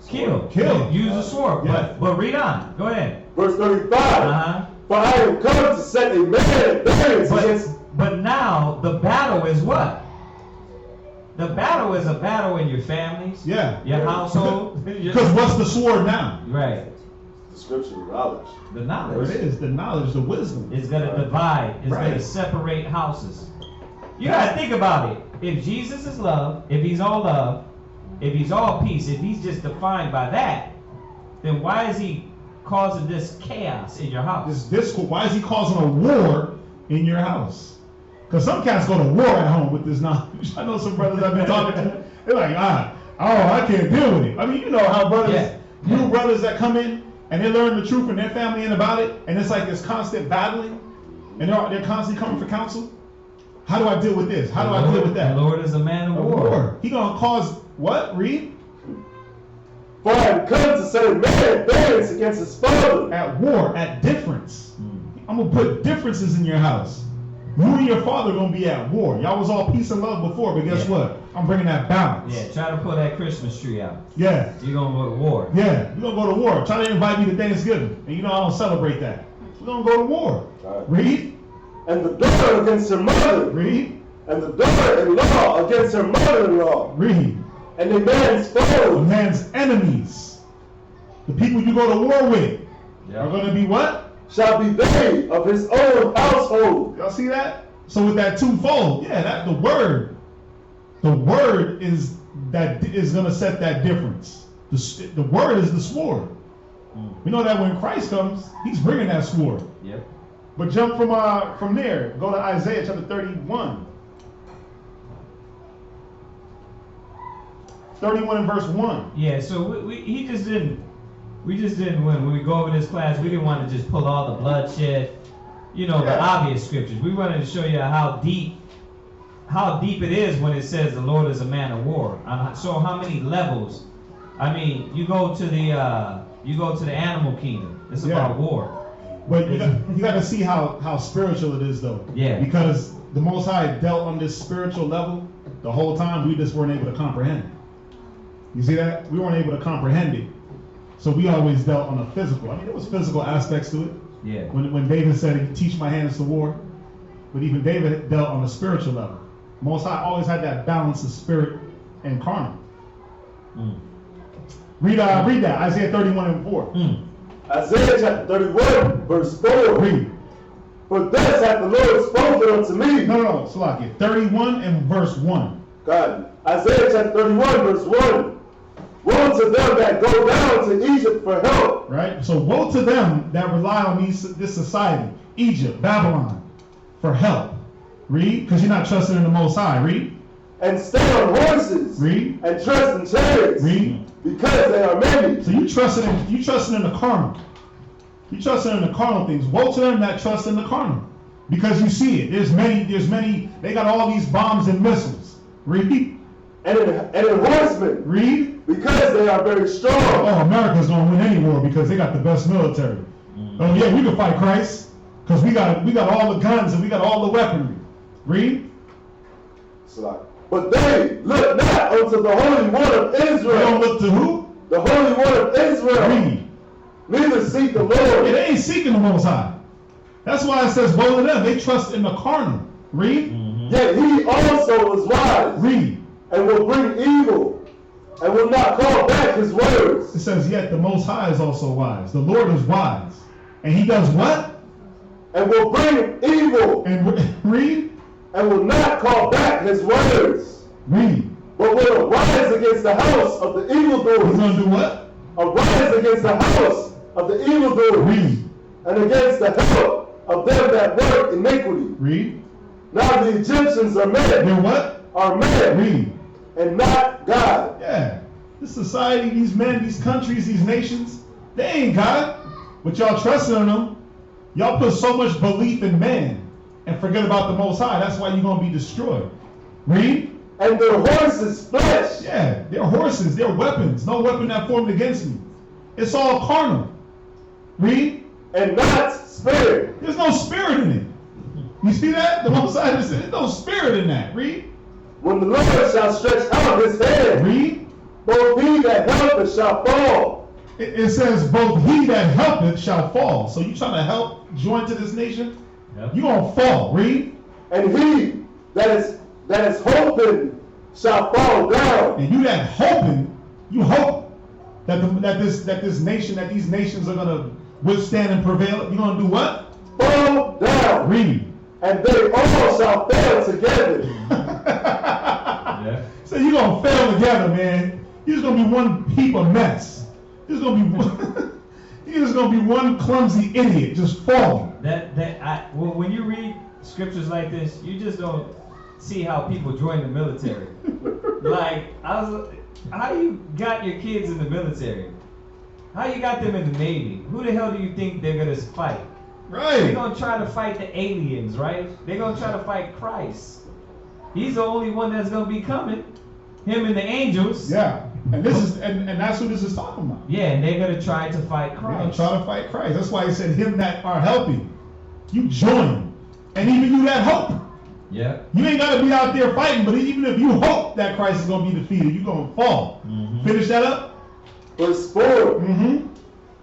Kill. Use a sword. Yeah. But read on. Go ahead. Verse 35. For I am come to set a man at variance against. But now the battle is what? The battle is a battle in your families. Yeah. Your household. Because what's the sword now? Right. The scripture, knowledge. The There knowledge. it is. The knowledge, the wisdom. It's going to divide. It's going to separate houses. You got to think about it. If Jesus is love, if he's all love, if he's all peace, if he's just defined by that, then why is he causing this chaos in your house? This discord. Why is he causing a war in your house? Because some cats go to war at home with this knowledge. I know some brothers I've been talking to. They're like, I can't deal with it. I mean, you know how brothers, new brothers that come in and they learn the truth from their family and about it, and it's like this constant battling, and they're constantly coming for counsel. How do I deal with this? How do I deal with that? The Lord is a man of war. He gonna cause what? Read. For I am come to set a man at variance against his father. At war, at difference. I'm gonna put differences in your house. You and your father gonna be at war. Y'all was all peace and love before, but guess what? I'm bringing that balance. Yeah, try to pull that Christmas tree out. Yeah. You're gonna go to war. Yeah, you're gonna go to war. Try to invite me to Thanksgiving, and you know I don't celebrate that. We're gonna go to war. Read. And the daughter against her mother. Read. And the daughter-in-law against her mother-in-law. Read. And the man's The foes. man's enemies, the people you go to war with, are gonna be what? Shall be they of his own household. Y'all see that? So with that twofold, the word is gonna set that difference. The word is the sword. We know that when Christ comes, he's bringing that sword. Yep. But jump from there, go to Isaiah chapter 31. 31 and verse 1. Yeah, so we just didn't when we go over this class, we didn't want to just pull all the bloodshed, the obvious scriptures. We wanted to show you how deep it is when it says the Lord is a man of war. So how many levels? I mean, you go to the animal kingdom. It's about war. But you got to see how spiritual it is, though. Yeah. Because the Most High dealt on this spiritual level the whole time. We just weren't able to comprehend it. You see that? We weren't able to comprehend it. So we always dealt on a physical. I mean, there was physical aspects to it. Yeah. When David said, teach my hands to war. But even David dealt on a spiritual level. Most High always had that balance of spirit and carnal. Read that, Isaiah 31 and 4. Isaiah chapter 31, verse 4. Read. For thus hath the Lord spoken unto me. No, Salakia. 31 and verse 1. God, Isaiah chapter 31 verse 1. Woe to them that go down to Egypt for help. Right? So woe to them that rely on this society, Egypt, Babylon, for help. Read, because you're not trusting in the Most High. Read. And stay on horses. Read. And trust in chariots. Read. Because they are many. So you trusting in the carnal. You trusting in the carnal things. Woe to them that trust in the carnal. Because you see it. There's many, they got all these bombs and missiles. Read. And in horsemen. Read. Because they are very strong. Oh, America's gonna win any war because they got the best military. Oh yeah, we can fight Christ. Because we got all the guns and we got all the weaponry. Read. But they look not unto the Holy One of Israel. They don't look to who? The Holy One of Israel. Read. Neither seek the Lord. Yeah, they ain't seeking the Most High. That's why it says woe to them. They trust in the carnal. Read. Yet he also is wise. Read. And will bring evil. And will not call back his words. It says, yet the Most High is also wise. The Lord is wise. And he does what? And will bring evil. And read. And will not call back his words. Read. But will arise against the house of the evildoers. He's going to do what? Arise against the house of the evildoers. Read. And against the help of them that work iniquity. Read. Now the Egyptians are men. They're what? Are men. Read. And not God. Yeah. This society, these men, these countries, these nations, they ain't God. But y'all trusting in them. Y'all put so much belief in man and forget about the Most High. That's why you're going to be destroyed. Read. And their horses flesh. Yeah, they're horses, they're weapons. No weapon that formed against me. It's all carnal. Read. And not spirit. There's no spirit in it. You see that? The Most High said there's no spirit in that. Read. When the Lord shall stretch out his hand. Read. Both he that helpeth shall fall. It says both he that helpeth shall fall. So you trying to help join to this nation? Yep. You gonna fall. Read. And he that is hoping shall fall down. And you that hoping, you hope that these nations are gonna withstand and prevail. You gonna do what? Fall down. Read. And they all shall fail together. Yeah. So you gonna fail together, man. You're just gonna be one heap of mess. You're just gonna be one clumsy idiot just falling. When you read scriptures like this, you just don't see how people join the military. How you got your kids in the military? How you got them in the Navy? Who the hell do you think they're gonna fight? Right. They're gonna try to fight the aliens, right? They're gonna try to fight Christ. He's the only one that's gonna be coming. Him and the angels. Yeah. And this is and that's who this is talking about. Yeah, and they're gonna try to fight Christ. They're gonna try to fight Christ. That's why he said him that are helping. You join. And even you that hope. Yeah. You ain't gotta be out there fighting, but even if you hope that Christ is gonna be defeated, you're gonna fall. Finish that up. Verse 4.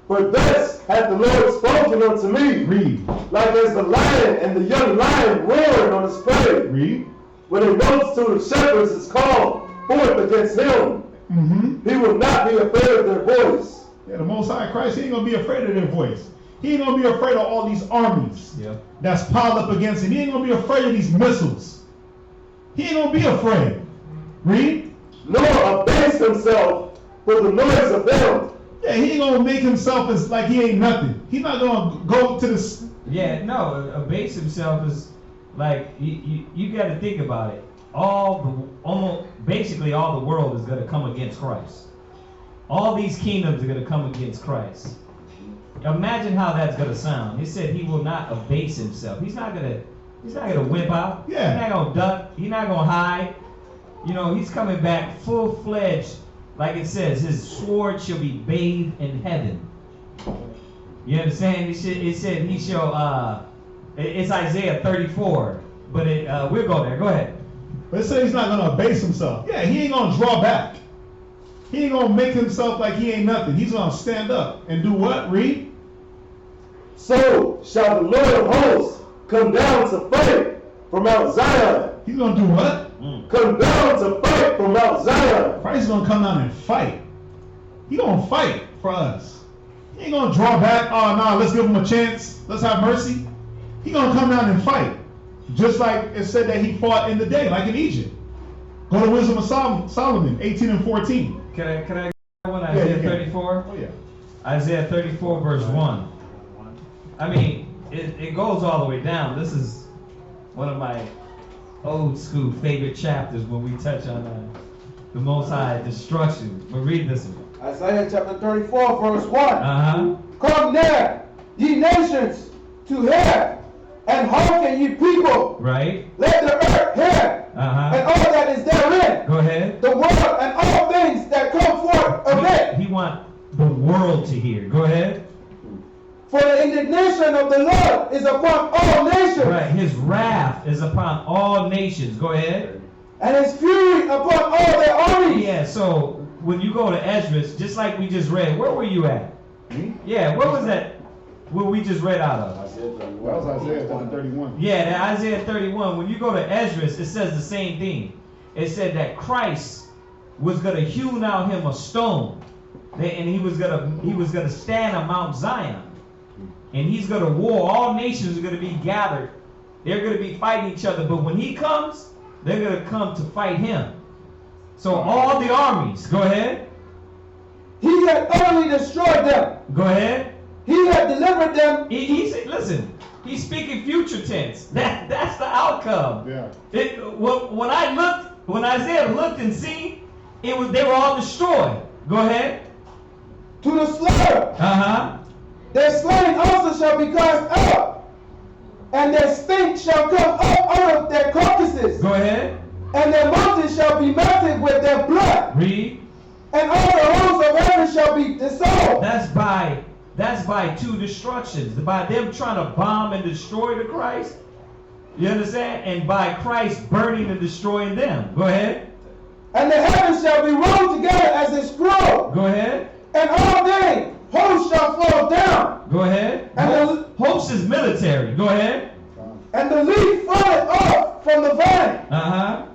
For thus hath the Lord spoken unto me. Read. Like as the lion and the young lion roaring on his prey. Read. When a multitude of shepherds is called forth against him, he will not be afraid of their voice. Yeah, the Most High Christ, he ain't gonna be afraid of their voice. He ain't gonna be afraid of all these armies that's piled up against him. He ain't gonna be afraid of these missiles. He ain't gonna be afraid. Read. Nor abase himself for the noise of them. Yeah, he ain't gonna make himself as like he ain't nothing. He's not gonna go to this. Yeah, no, abase himself is like you got to think about it. Basically all the world is going to come against Christ. All these kingdoms are going to come against Christ. Imagine how that's going to sound. He said he will not abase himself. He's not going to whip out. Yeah. He's not going to duck. He's not going to hide. You know, he's coming back full-fledged. Like it says, his sword shall be bathed in heaven. You understand? It said he shall, it's Isaiah 34. But we'll go there. Go ahead. But it says he's not going to abase himself. Yeah, he ain't going to draw back. He ain't going to make himself like he ain't nothing. He's going to stand up and do what? Read. So shall the Lord of hosts come down to fight from Mount Zion. He's going to do what? Come down to fight from Mount Zion. Christ is going to come down and fight. He's going to fight for us. He ain't going to draw back. Oh, no, let's give him a chance. Let's have mercy. He's going to come down and fight. Just like it said that he fought in the day, like in Egypt. Go to Wisdom of Solomon, 18 and 14. Can I go on Isaiah 34? Oh, yeah. Isaiah 34 verse 1. I mean, it goes all the way down. This is one of my old school favorite chapters when we touch on the Most High destruction. But read this one. Isaiah chapter 34, verse 1. Uh-huh. Come near, ye nations, to hear, and hearken, ye people. Right. Let the earth hear, Uh-huh. and all that is therein. Go ahead. The world and all things that come forth of it. He want the world to hear. Go ahead. For the indignation of the Lord is upon all nations. Right. His wrath is upon all nations. Go ahead. And his fury upon all their armies. Yeah, so when you go to Esdras, just like we just read, where were you at? Yeah, what was that? What we just read out of? That was Isaiah chapter 31. Yeah, that Isaiah 31. When you go to Esdras, it says the same thing. It said that Christ was gonna hew out him a stone, and he was gonna stand on Mount Zion, and he's gonna war. All nations are gonna be gathered. They're gonna be fighting each other. But when he comes, they're gonna come to fight him. So all the armies, go ahead. He had utterly destroyed them. Go ahead. He had delivered them. He said, listen, he's speaking future tense. That's the outcome. Yeah. When Isaiah looked and seen, they were all destroyed. Go ahead. To the slaughter. Uh-huh. Their slain also shall be cast out, and their stink shall come up out of their carcasses. Go ahead. And their mountains shall be melted with their blood. Read. And all the hosts of heaven shall be dissolved. That's by two destructions. By them trying to bomb and destroy the Christ. You understand? And by Christ burning and destroying them. Go ahead. And the heavens shall be rolled together as a scroll. Go ahead. And all day hosts shall fall down. Go ahead. And Host is military. Go ahead. And the leaf falleth off from the vine. Uh-huh.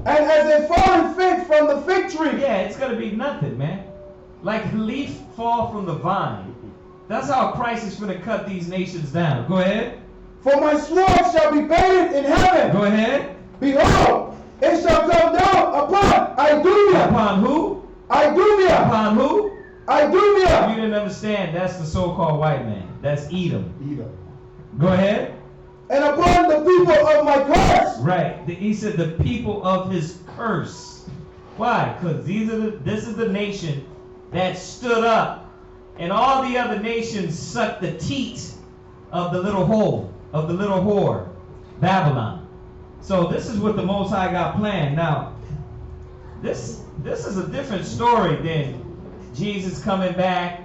And as a fallen fig from the fig tree. Yeah, it's going to be nothing, man. Like a leaf fall from the vine. That's how Christ is going to cut these nations down. Go ahead. For my sword shall be bathed in heaven. Go ahead. Behold, it shall come down upon Idumea. Upon who? Idumea. Upon who? Idumea. You didn't understand. That's the so-called white man. That's Edom. Edom. Go ahead. And upon the people of my curse. Right. He said the people of his curse. Why? Because this is the nation that stood up, and all the other nations sucked the teat of the little hole, of the little whore, Babylon. So this is what the Most High got planned. Now, this is a different story than Jesus coming back.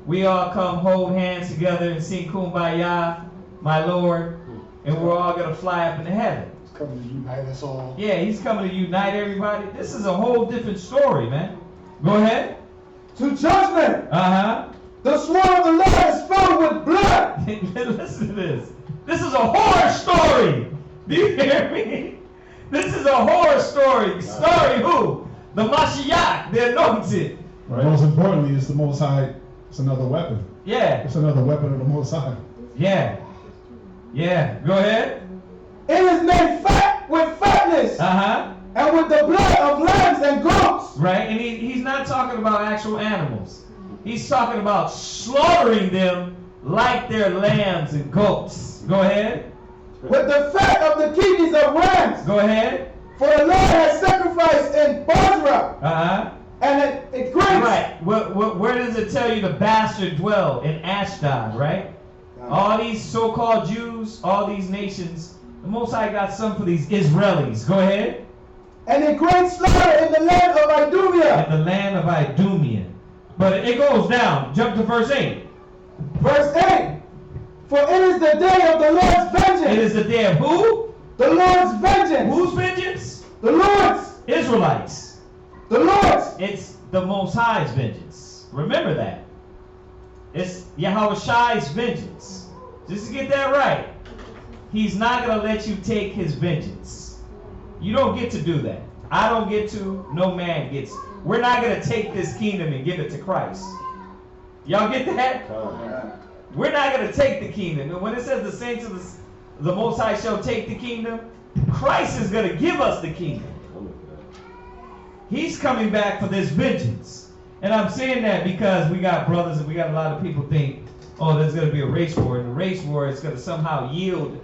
We all come hold hands together and sing Kumbaya, my Lord, and we're all going to fly up into heaven. He's coming to unite us all. Yeah, he's coming to unite everybody. This is a whole different story, man. Go ahead. To judgment. Uh-huh. The sword of the Lord is filled with blood. Listen to this. This is a horror story. Do you hear me? This is a horror story. Story who? The Mashiach, the anointed. Right. Most importantly, it's the Most High. It's another weapon. Yeah. It's another weapon of the Most High. Yeah. Yeah. Go ahead. It is made fat with fatness. Uh-huh. And with the blood of lambs and goats. Right? And he's not talking about actual animals. He's talking about slaughtering them like they're lambs and goats. Go ahead. With the fat of the kidneys of rams. Go ahead. For the Lord has sacrificed in Bozrah. Uh-huh. And it grates. Right. Where does it tell you the bastard dwell? In Ashdod, right? All these so-called Jews, all these nations, the Most High got some for these Israelis. Go ahead. And a great slaughter in the land of Idumea. In the land of Idumea. But it goes down. Jump to verse 8. Verse 8. For it is the day of the Lord's vengeance. It is the day of who? The Lord's vengeance. Whose vengeance? The Lord's. Israelites. The Lord's. It's the Most High's vengeance. Remember that. It's Yahweh Shai's vengeance. Just to get that right. He's not going to let you take his vengeance. You don't get to do that. I don't get to. No man gets. We're not going to take this kingdom and give it to Christ. Y'all get that? We're not going to take the kingdom. And when it says the saints of the Most High shall take the kingdom, Christ is going to give us the kingdom. He's coming back for this vengeance. And I'm saying that because we got brothers and we got a lot of people think, oh, there's going to be a race war. And the race war is going to somehow yield,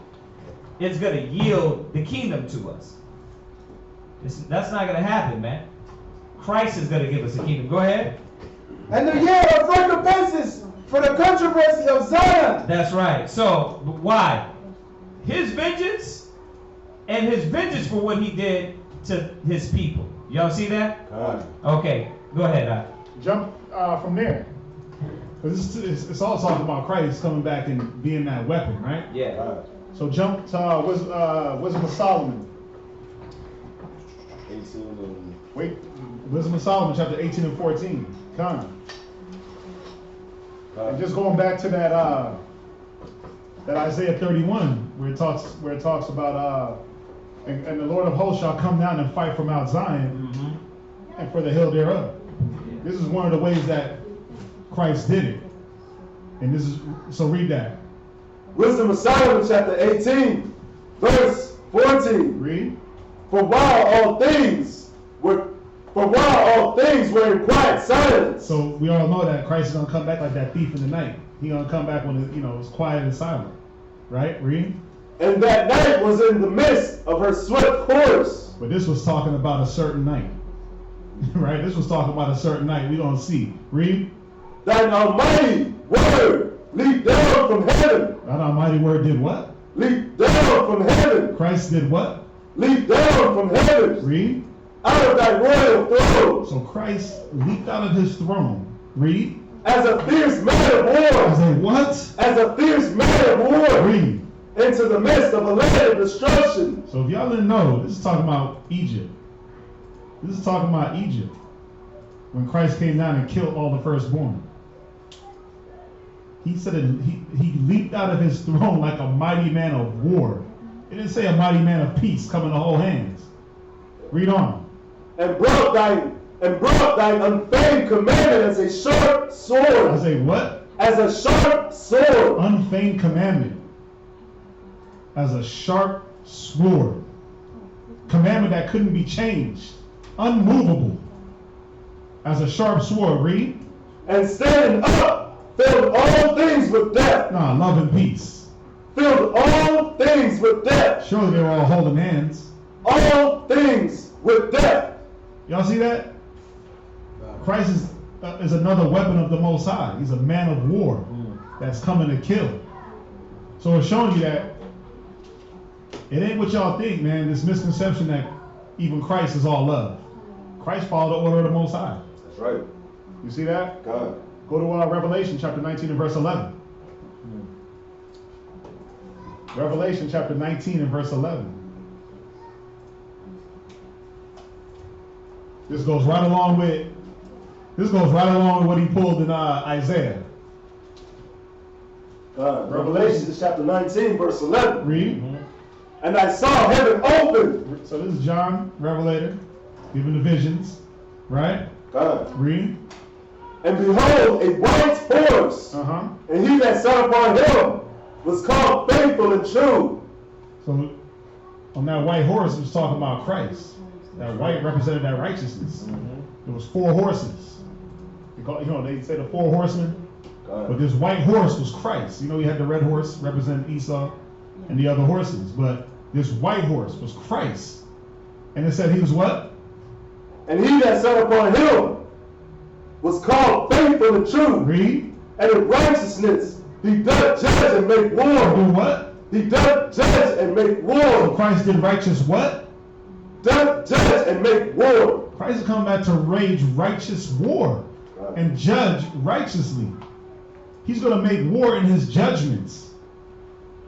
it's going to yield the kingdom to us. That's not going to happen, man. Christ is going to give us the kingdom. Go ahead. And the year of recompenses for the controversy of Zion. That's right. So, why? His vengeance and his vengeance for what he did to his people. Y'all see that? Okay, go ahead. Jump from there. It's all talking about Christ coming back and being that weapon, right? Yeah. So jump to Wisdom of Solomon. 18 and... Wait, Wisdom of Solomon, chapter 18 and 14. Come. And just going back to that Isaiah 31, where it talks about and the Lord of hosts shall come down and fight for Mount Zion and for the hill thereof. This is one of the ways that Christ did it. And this is, so read that. Wisdom of Solomon, chapter 18, verse 14. Read. For while all things were in quiet silence. So we all know that Christ is gonna come back like that thief in the night. He's gonna come back when it's quiet and silent. Right? Read. And that night was in the midst of her swift course. But this was talking about a certain night. Right? This was talking about a certain night. We're gonna see. Read. Thine almighty word leaped down from heaven. That almighty word did what? Leaped down from heaven. Christ did what? Leaped down from heaven. Read. Out of thy royal throne. So Christ leaped out of his throne. Read. As a fierce man of war. As a what? As a fierce man of war. Read. Into the midst of a land of destruction. So if y'all didn't know, this is talking about Egypt. This is talking about Egypt. When Christ came down and killed all the firstborn. He said he leaped out of his throne like a mighty man of war. It didn't say a mighty man of peace coming to hold hands. Read on. And brought thine unfeigned commandment as a sharp sword. As a what? As a sharp sword. Unfeigned commandment. As a sharp sword. Commandment that couldn't be changed. Unmovable. As a sharp sword. Read. And standing up, filled all things with death. Nah, love and peace. Filled all things with death. Surely they were all holding hands. All things with death. Y'all see that? Christ is another weapon of the Most High. He's a man of war that's coming to kill. So it's showing you that it ain't what y'all think, man. This misconception that even Christ is all love. Christ followed the order of the Most High. That's right. You see that? God. Go to Revelation chapter 19 and verse 11. Revelation chapter 19 and verse 11. This goes right along with what he pulled in Isaiah. Revelation chapter 19, verse 11. Read. And I saw heaven open. So this is John, Revelator, giving the visions, right? God. Read. And behold, a white horse. And he that sat upon him was called Faithful and True. So on that white horse, it was talking about Christ. That white represented that righteousness. There was 4 horses. They say the 4 horsemen. But this white horse was Christ. You had the red horse representing Esau and the other horses. But this white horse was Christ. And it said he was what? And he that sat upon him was called Faithful and True. Read. And in righteousness he doth judge and make war. Do what? He doth judge and make war. So Christ did righteous what? Doth judge and make war. Christ is coming back to wage righteous war and judge righteously. He's going to make war in his judgments.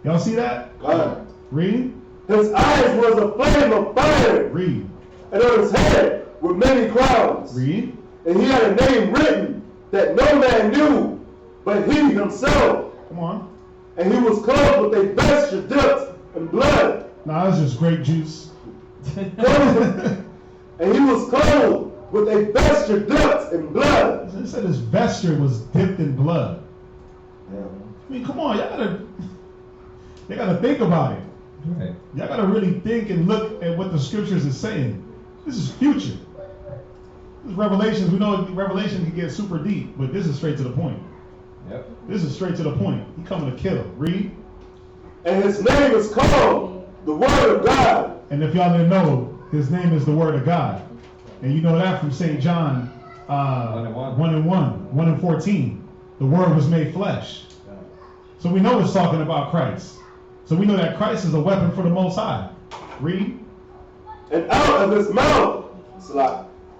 Y'all see that? God. Read. His eyes was a flame of fire. Read. And on his head were many crowns. Read. And he had a name written that no man knew but he himself. Come on. And he was clothed with a vesture dipped in blood. Nah, that's just grape juice. And he was clothed with a vesture dipped in blood. It said his vesture was dipped in blood. Yeah. I mean, come on, y'all gotta think about it. Right. Y'all gotta really think and look at what the scriptures is saying. This is future. Revelations, we know Revelation can get super deep, but this is straight to the point. Yep. This is straight to the point. He coming to kill. Read. And his name is called the Word of God. And if y'all didn't know, his name is the Word of God. And you know that from St. John 1 and 14. The Word was made flesh. So we know it's talking about Christ. So we know that Christ is a weapon for the Most High. Read. And out of his mouth,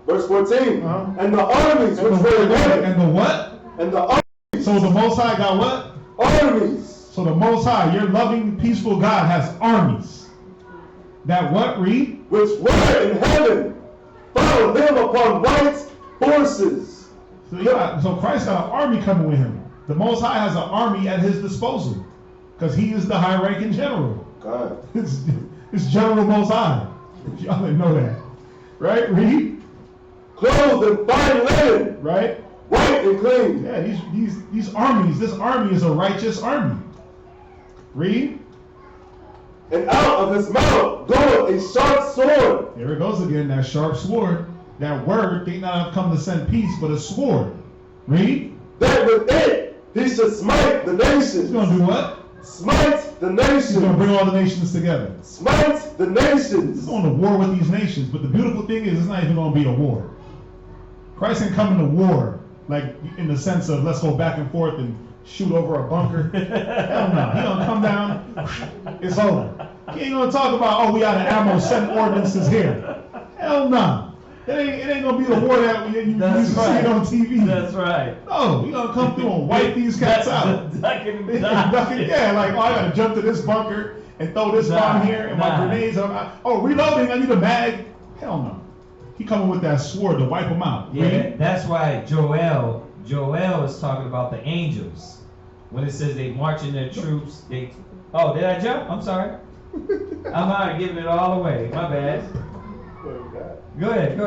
verse 14, and the armies which were in heaven. And the what? And the armies. So the Most High got what? Armies. So the Most High, your loving, peaceful God, has armies. That what? Read. Which were in heaven, followed him upon white horses. So Christ got an army coming with him. The Most High has an army at his disposal because he is the high-ranking general. God. It's General Most High. Y'all didn't know that. Right? Read. Clothed in fine linen. Right? White and clean. Yeah, these armies, this army is a righteous army. Read. And out of his mouth goeth a sharp sword. There it goes again, that sharp sword. That word did not have come to send peace, but a sword. Read. That with it he should smite the nations. He's going to do what? Smite the nations. He's going to bring all the nations together. Smite the nations. He's going to war with these nations. But the beautiful thing is, it's not even going to be a war. Christ ain't coming to war, like in the sense of let's go back and forth and shoot over a bunker. Hell no. He's going to come down. It's over. He ain't going to talk about, oh, we out of ammo, send ordinances here. Hell no. It ain't gonna be the war that you see it on TV. That's right. No, we gonna come through and wipe these cats out. Ducking, yeah, like, oh, I gotta jump to this bunker and throw this bomb here and my grenades. Oh, reloading, I need a mag. Hell no. He coming with that sword to wipe them out. Yeah, right? that's why Joel is talking about the angels. When it says they marching their troops, did I jump? I'm sorry. I'm not giving it all away. My bad. Go ahead.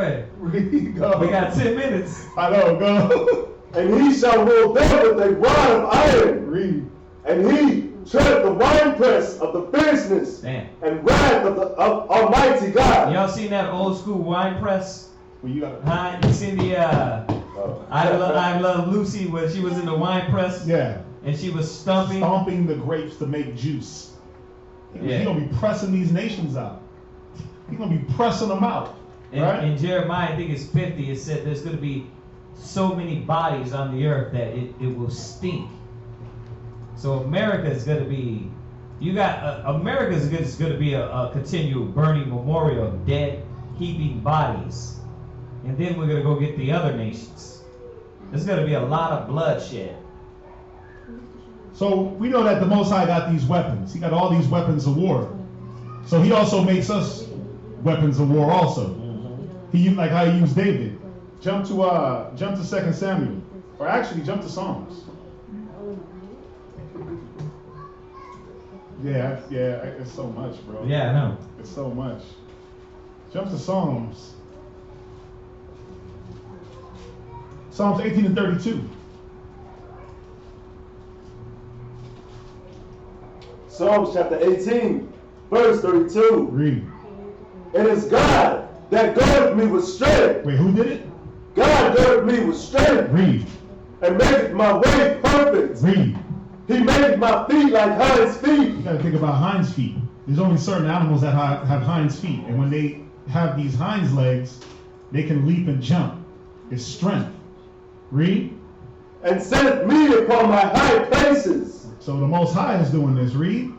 Go. We got 10 minutes. I know, go. And he shall rule them with a rod of iron. Read. And he tread the winepress of the fierceness and wrath of Almighty God. Y'all seen that old school wine press? Well, you seen the I Love Lucy where she was in the wine press? Yeah. And she was stomping the grapes to make juice. Yeah. He's gonna be pressing these nations out. He's gonna be pressing them out. Right? In Jeremiah, I think it's 50, it said there's going to be so many bodies on the earth that it will stink. So America is going to be, America is going to be a continual burning memorial of dead, heaping bodies. And then we're going to go get the other nations. There's going to be a lot of bloodshed. So we know that the Most High got these weapons. He got all these weapons of war. So he also makes us weapons of war also. He like how he used David. Jump to 2 Samuel, or actually jump to Psalms. Yeah, it's so much, bro. Yeah, I know. It's so much. Jump to Psalms. Psalms 18 and 32. Psalms chapter 18, verse 32. Read. It is God that girded me with strength. Wait, who did it? God girded me with strength. Read. And made my way perfect. Read. He made my feet like hinds feet. You gotta think about hinds feet. There's only certain animals that have hinds feet, and when they have these hinds legs, they can leap and jump. It's strength. Read. And set me upon my high places. So the Most High is doing this. Read.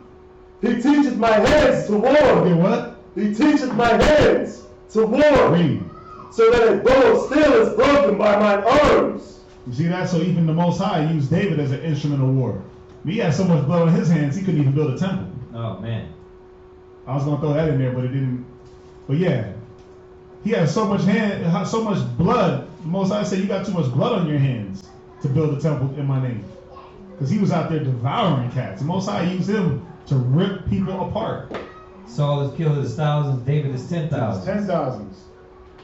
He teaches my hands to war. Okay, what? He teaches my hands to war. Read. So that a bow of steel is broken by my arms. You see that? So even the Most High used David as an instrument of war. He had so much blood on his hands, he couldn't even build a temple. Oh, man. I was gonna throw that in there, but it didn't. But yeah, he had so much blood. The Most High said, "You got too much blood on your hands to build a temple in my name," because he was out there devouring cats. The Most High used him to rip people apart. Saul has killed his thousands, David is 10,000. 10,000s.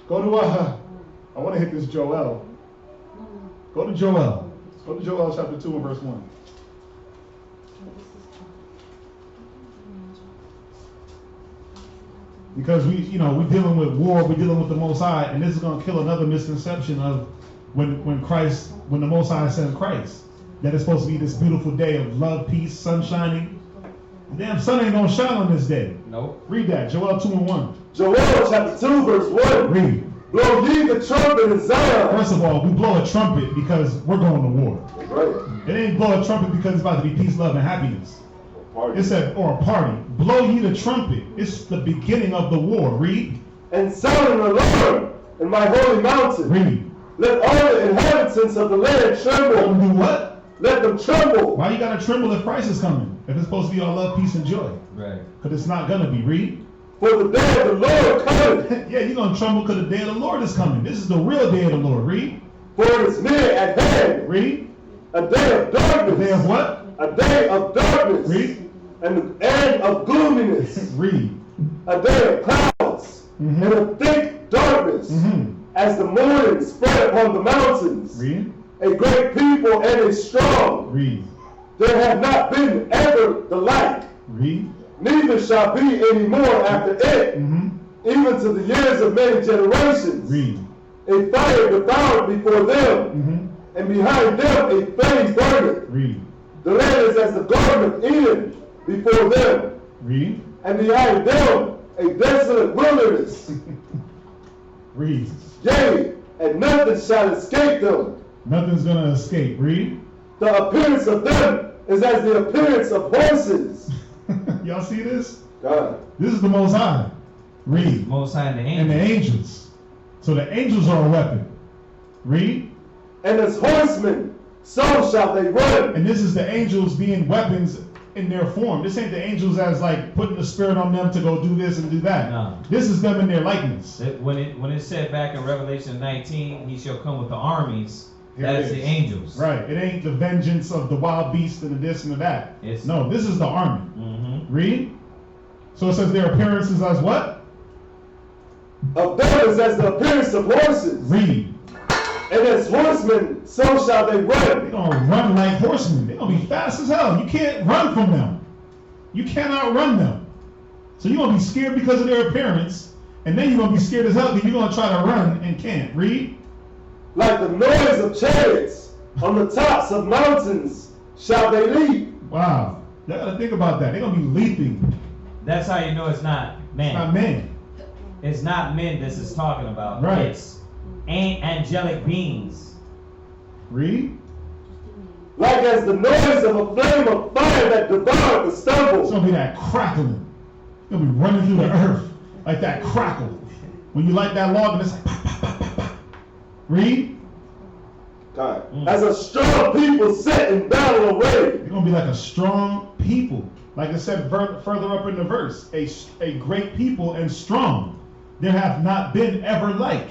Go to I want to hit this Joel. Go to Joel. Go to Joel chapter 2 and verse 1. Because we're dealing with war, we're dealing with the Most High, and this is going to kill another misconception of when the Most High sent Christ, that it's supposed to be this beautiful day of love, peace, sun shining. The damn sun ain't going to shine on this day. Nope. Read that, Joel 2:1. Joel chapter 2 verse 1. Read. Blow ye the trumpet in Zion. First of all, we blow a trumpet because we're going to war. Right. It ain't blow a trumpet because it's about to be peace, love, and happiness. Party. It said, or a party. Blow ye the trumpet. It's the beginning of the war. Read. And sound an alarm in my holy mountain. Read. Let all the inhabitants of the land Let them tremble. do what? Let them tremble. Why you gotta tremble if Christ is coming? If it's supposed to be all love, peace, and joy. Right. Because it's not gonna be. Read. For the day of the Lord cometh. Yeah, you're gonna tremble because the day of the Lord is coming. This is the real day of the Lord. Read. For it is near at hand. Read. A day of darkness. The day of what? A day of darkness. Read. And of gloominess. Read. A day of clouds. Mhm. And of thick darkness. Mhm. As the morning spread upon the mountains. Read. A great people and a strong. Read. There have not been ever the like. Read. Neither shall be any more after it. Mm-hmm. Even to the years of many generations. Read. A fire devoured before them. Mm-hmm. And behind them a flame burneth. Read. The land is as the garden of Eden before them. Read. And behind them a desolate wilderness. Read. Yea, and nothing shall escape them. Nothing's gonna escape. Read. The appearance of them is as the appearance of horses. Y'all see this? God. This is the Most High. Read. Most High and the And angels. the angels. So the angels are a weapon. Read. And as horsemen, so shall they run. And this is the angels being weapons in their form. This ain't the angels as like putting the spirit on them to go do this and do that. No. This is them in their likeness. When it said back in Revelation 19, he shall come with the armies. Here That it is the is. angels. Right. It ain't the vengeance of the wild beast and the this and the that. No, this is the army. Mm-hmm. Read. So it says their appearances as what? Of them is as the appearance of horses. Read. And as horsemen, so shall they They're run. gonna run like horsemen. They're gonna be fast as hell. You can't run from them. You cannot run them. So you're gonna be scared because of their appearance, and then you're gonna be scared as hell because you're gonna try to run and can't. Read. Like the noise of chariots on the tops of mountains shall they leap. Wow. You gotta think about that. They're gonna be leaping. That's how you know it's not men. It's not men. It's not men this is talking about. Right. It's angelic beings. Read. Like as the noise of a flame of fire that devoured the It's stubble. gonna be that crackling. You're gonna be running through the earth like that crackle. When you light that log and it's like pop, pop, pop, pop, pop. Read. God. As a strong people set in battle array. You're gonna be like a strong people. Like it said further up in the verse, a great people and strong. There have not been ever like,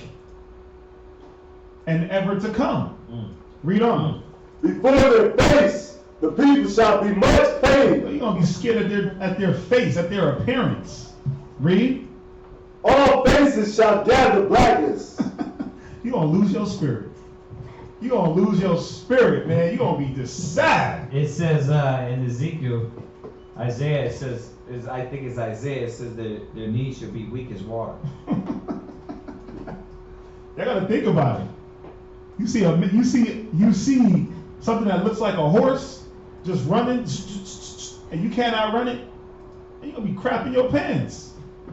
and ever to come. Read on. Before their face, the people shall be much pain. You're gonna be scared at their face, at their appearance. Read. All faces shall gather blackness. You're gonna lose your spirit. You're gonna lose your spirit, man. You're gonna be just sad. It says in Ezekiel, Isaiah, it says, I think it's Isaiah, it says that their knees should be weak as water. You gotta think about it. You see something that looks like a horse just running, and you cannot run it, and you're gonna be crapping your pants.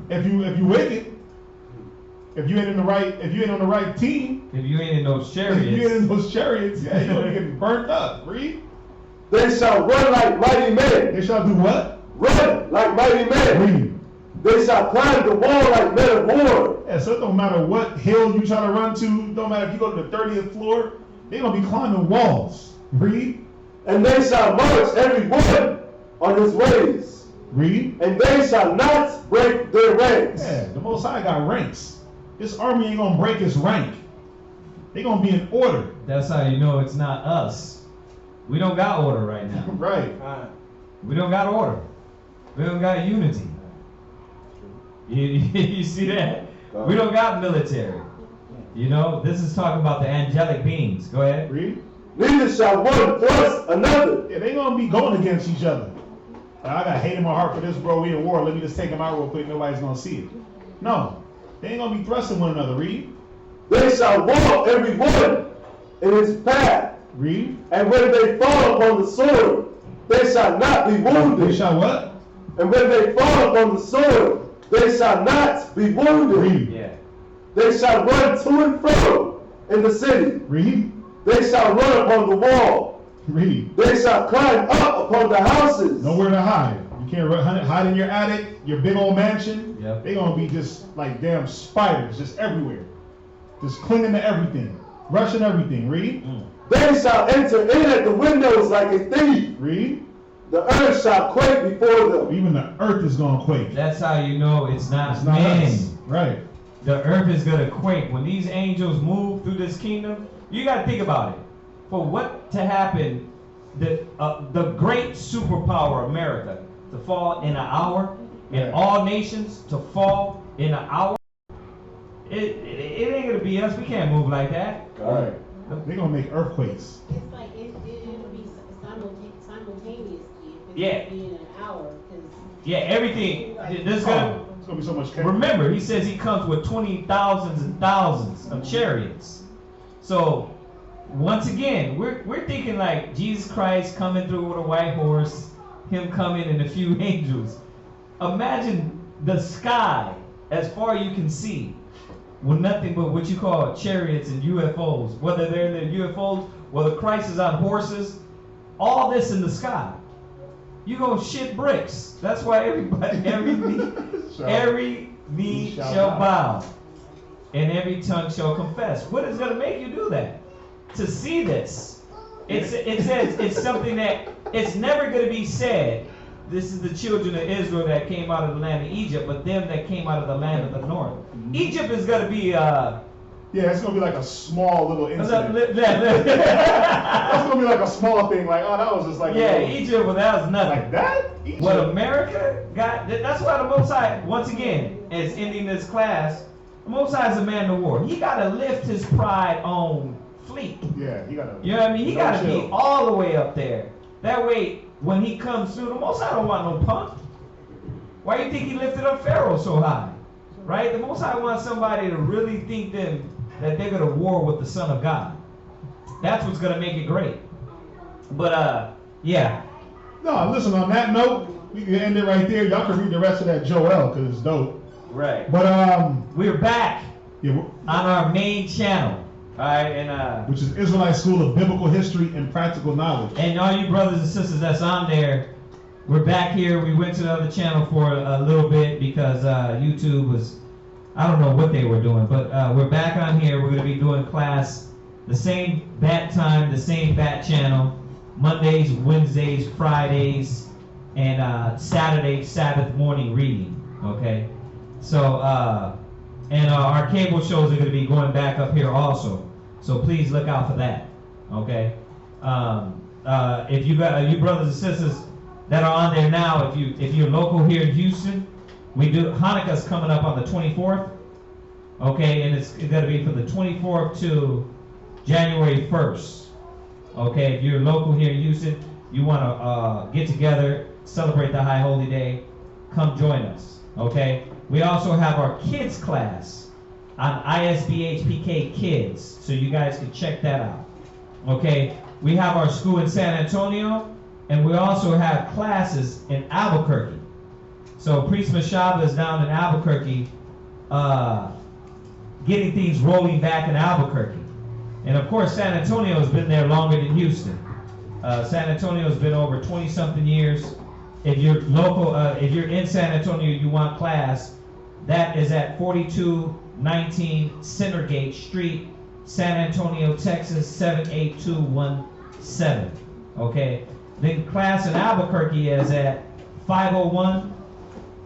If you wicked, if you ain't on the right team, If you ain't in those if you ain't chariots, in those chariots, yeah, you're gonna get burnt up. Read. They shall run like mighty men. They shall do what? Run like mighty men. Read. They shall climb the wall like men of war. Yeah, so it don't matter what hill you try to run to, don't matter if you go to the 30th floor, they're gonna be climbing walls. Read. And they shall march every one on his ways. Read. And they shall not break their ranks. Yeah, the Most High got ranks. This army ain't gonna break its rank. They gonna be in order. that's how you know it's not us. We don't got order right now. Right. We don't got order. We don't got unity. You see that? We don't got military. You know, this is talking about the angelic beings. Go ahead. Read. Neither shall one thrust another. Yeah, they gonna be going against each other. I got hate in my heart for this, bro. We in war. Let me just take him out real quick. Nobody's gonna see it. No. They ain't gonna be thrusting one another. Read. They shall walk every one in his path. Read. And when they fall upon the sword, they shall not be wounded. They shall what? And when they fall upon the sword, they shall not be wounded. Read. Yeah. They shall run to and fro in the city. Read. They shall run upon the wall. Read. They shall climb up upon the houses. Nowhere to hide. You can't hide in your attic, your big old mansion. Yep. They gonna be just like damn spiders, just everywhere, just clinging to everything, rushing everything. Read. They shall enter in at the windows like a thief. Read. The earth shall quake before them. Even the earth is gonna quake. That's how you know it's not It's not men. us. Right. The earth is gonna quake when these angels move through this kingdom. You gotta think about it. For what to happen, the great superpower America to fall in an hour, and Yeah. all nations to fall in an hour. It ain't gonna be us. We can't move like that. Right. They're gonna make earthquakes. It's like it'll be simultaneously if it's Yeah. be in an hour. Cause Yeah, everything. This Oh, gonna. it's gonna be so much chaos. Remember, he says he comes with 20,000s and thousands of chariots. So, once again, we're thinking like Jesus Christ coming through with a white horse, him coming and a few angels. Imagine the sky as far as you can see with nothing but what you call chariots and UFOs. Whether they're in the UFOs, whether Christ is on horses, all this in the sky. You gonna shit bricks. That's why everybody, every knee shall bow, and every tongue shall confess. What is gonna make you do that? To see this, it says it's something that it's never gonna be said. This is the children of Israel that came out of the land of Egypt, but them that came out of the land of the north. Egypt is gonna be Yeah, it's gonna be like a small little incident. yeah, That's gonna be like a small thing. Like, oh, that was just like. a little- Egypt, well, that was nothing. Like that? Egypt. What America got, that's why the Most High, once again, is ending this class. The Most High is a man of war. He got to lift his pride on fleek. Yeah, you gotta. You know what I mean? He no got to chill. be all the way up there. That way, when he comes through, the Most High don't want no punk. Why do you think he lifted up Pharaoh so high? Right? The Most High wants somebody to really think that they're going to war with the Son of God. That's what's going to make it great. But, yeah. No, listen, on that note, we can end it right there. Y'all can read the rest of that Joel, because it's dope. Right. But, We're back yeah, on our main channel. All right, and which is Israelite School of Biblical History and Practical Knowledge. and all you brothers and sisters that's on there, we're back here. We went to the other channel for a little bit because YouTube was, I don't know what they were doing, but we're back on here. We're going to be doing class the same bat time, the same bat channel, Mondays, Wednesdays, Fridays, and Saturday, Sabbath morning reading. Okay, so and our cable shows are going to be going back up here also. So please look out for that. Okay. If you got you brothers and sisters that are on there now, if you're local here in Houston, we do Hanukkah's coming up on the 24th. Okay, and it's going to be from the 24th to January 1st. Okay, if you're local here in Houston, you want to get together, celebrate the High Holy Day, come join us. Okay, we also have our kids class on ISBHPK Kids, so you guys can check that out. Okay, we have our school in San Antonio, and we also have classes in Albuquerque. So Priest Mashaba is down in Albuquerque, getting things rolling back in Albuquerque. And of course, San Antonio has been there longer than Houston. San Antonio has been over 20-something years. If you're local, if you're in San Antonio, you want class, that is at 4219 Centergate Street, San Antonio, Texas 78217. Okay. Then class in Albuquerque is at 501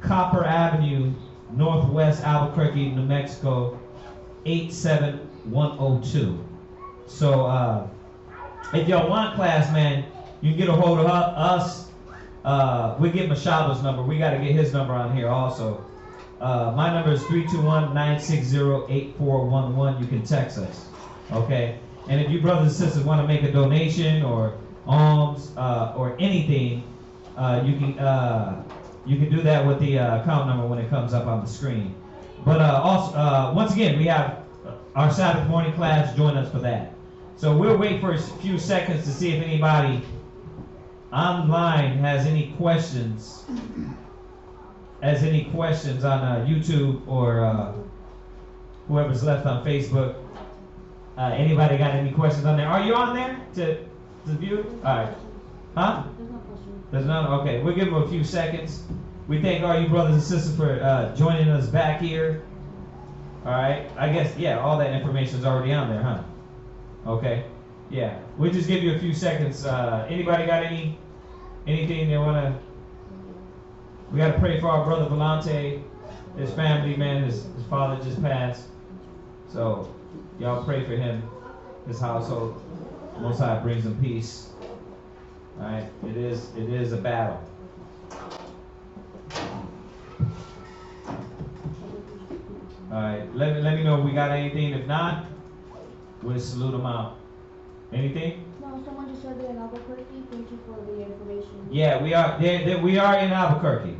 Copper Avenue, Northwest Albuquerque, New Mexico 87102. So if y'all want class, man, you can get a hold of us. We get Mashaba's number. We got to get his number on here also. My number is 321-960-8411. You can text us. Okay? And if you brothers and sisters want to make a donation or alms or anything, you can do that with the account number when it comes up on the screen. But also, once again, we have our Sabbath morning class. Join us for that. So we'll wait for a few seconds to see if anybody online has any questions. On YouTube or whoever's left on Facebook. Anybody got any questions on there? Are you on there to view it? All right. Huh? There's no question. There's none? Okay, we'll give them a few seconds. We thank all you brothers and sisters for joining us back here. All right. I guess, yeah, all that information is already on there, huh? Okay. Yeah. We'll just give you a few seconds. Anybody got anything they want to... We got to pray for our brother Volante, his family, man. His father just passed. So, y'all pray for him, his household. Most High brings him peace. All right. It is a battle. All right, let me know if we got anything. If not, we'll salute them out. Anything? No, someone just said they're in Albuquerque. Thank you for the information. Yeah, we are. We are in Albuquerque.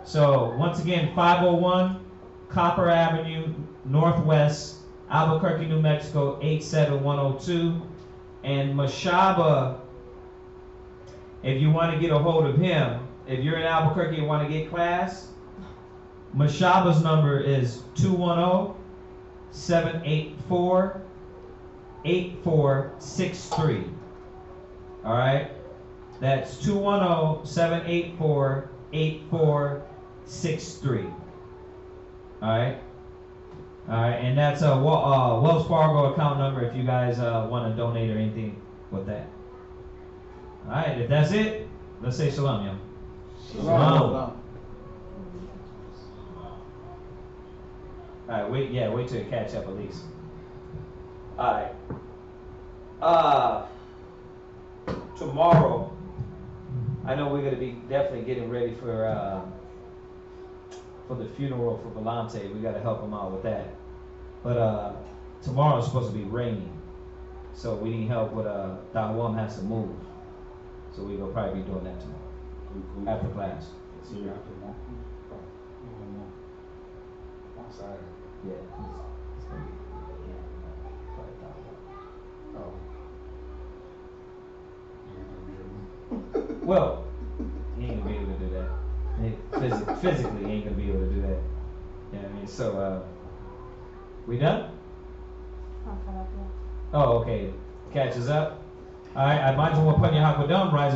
So once again, 501 Copper Avenue Northwest, Albuquerque, New Mexico 87102. And Mashaba, if you want to get a hold of him, if you're in Albuquerque and want to get class, Mashaba's number is 210-784-8463. All right? That's 210-784-8463. All right? All right, and that's a Wells Fargo account number if you guys want to donate or anything with that. All right, if that's it, let's say shalom, yo. Shalom. All right, wait till you catch up at least. All right. Tomorrow, I know we're gonna be definitely getting ready for the funeral for Volante. We gotta help him out with that. But tomorrow is supposed to be raining, so we need help with Dawam has to move. So we will probably be doing that tomorrow after class. See you after tomorrow. Outside. Yeah. It's gonna be, probably Dawam. Oh. Well, he ain't gonna be able to do that. Physically, he ain't gonna be able to do that. You know what I mean? So, we done? Not caught up yet. Oh, okay. Catches up. All right. I imagine we'll put your hakadam rise.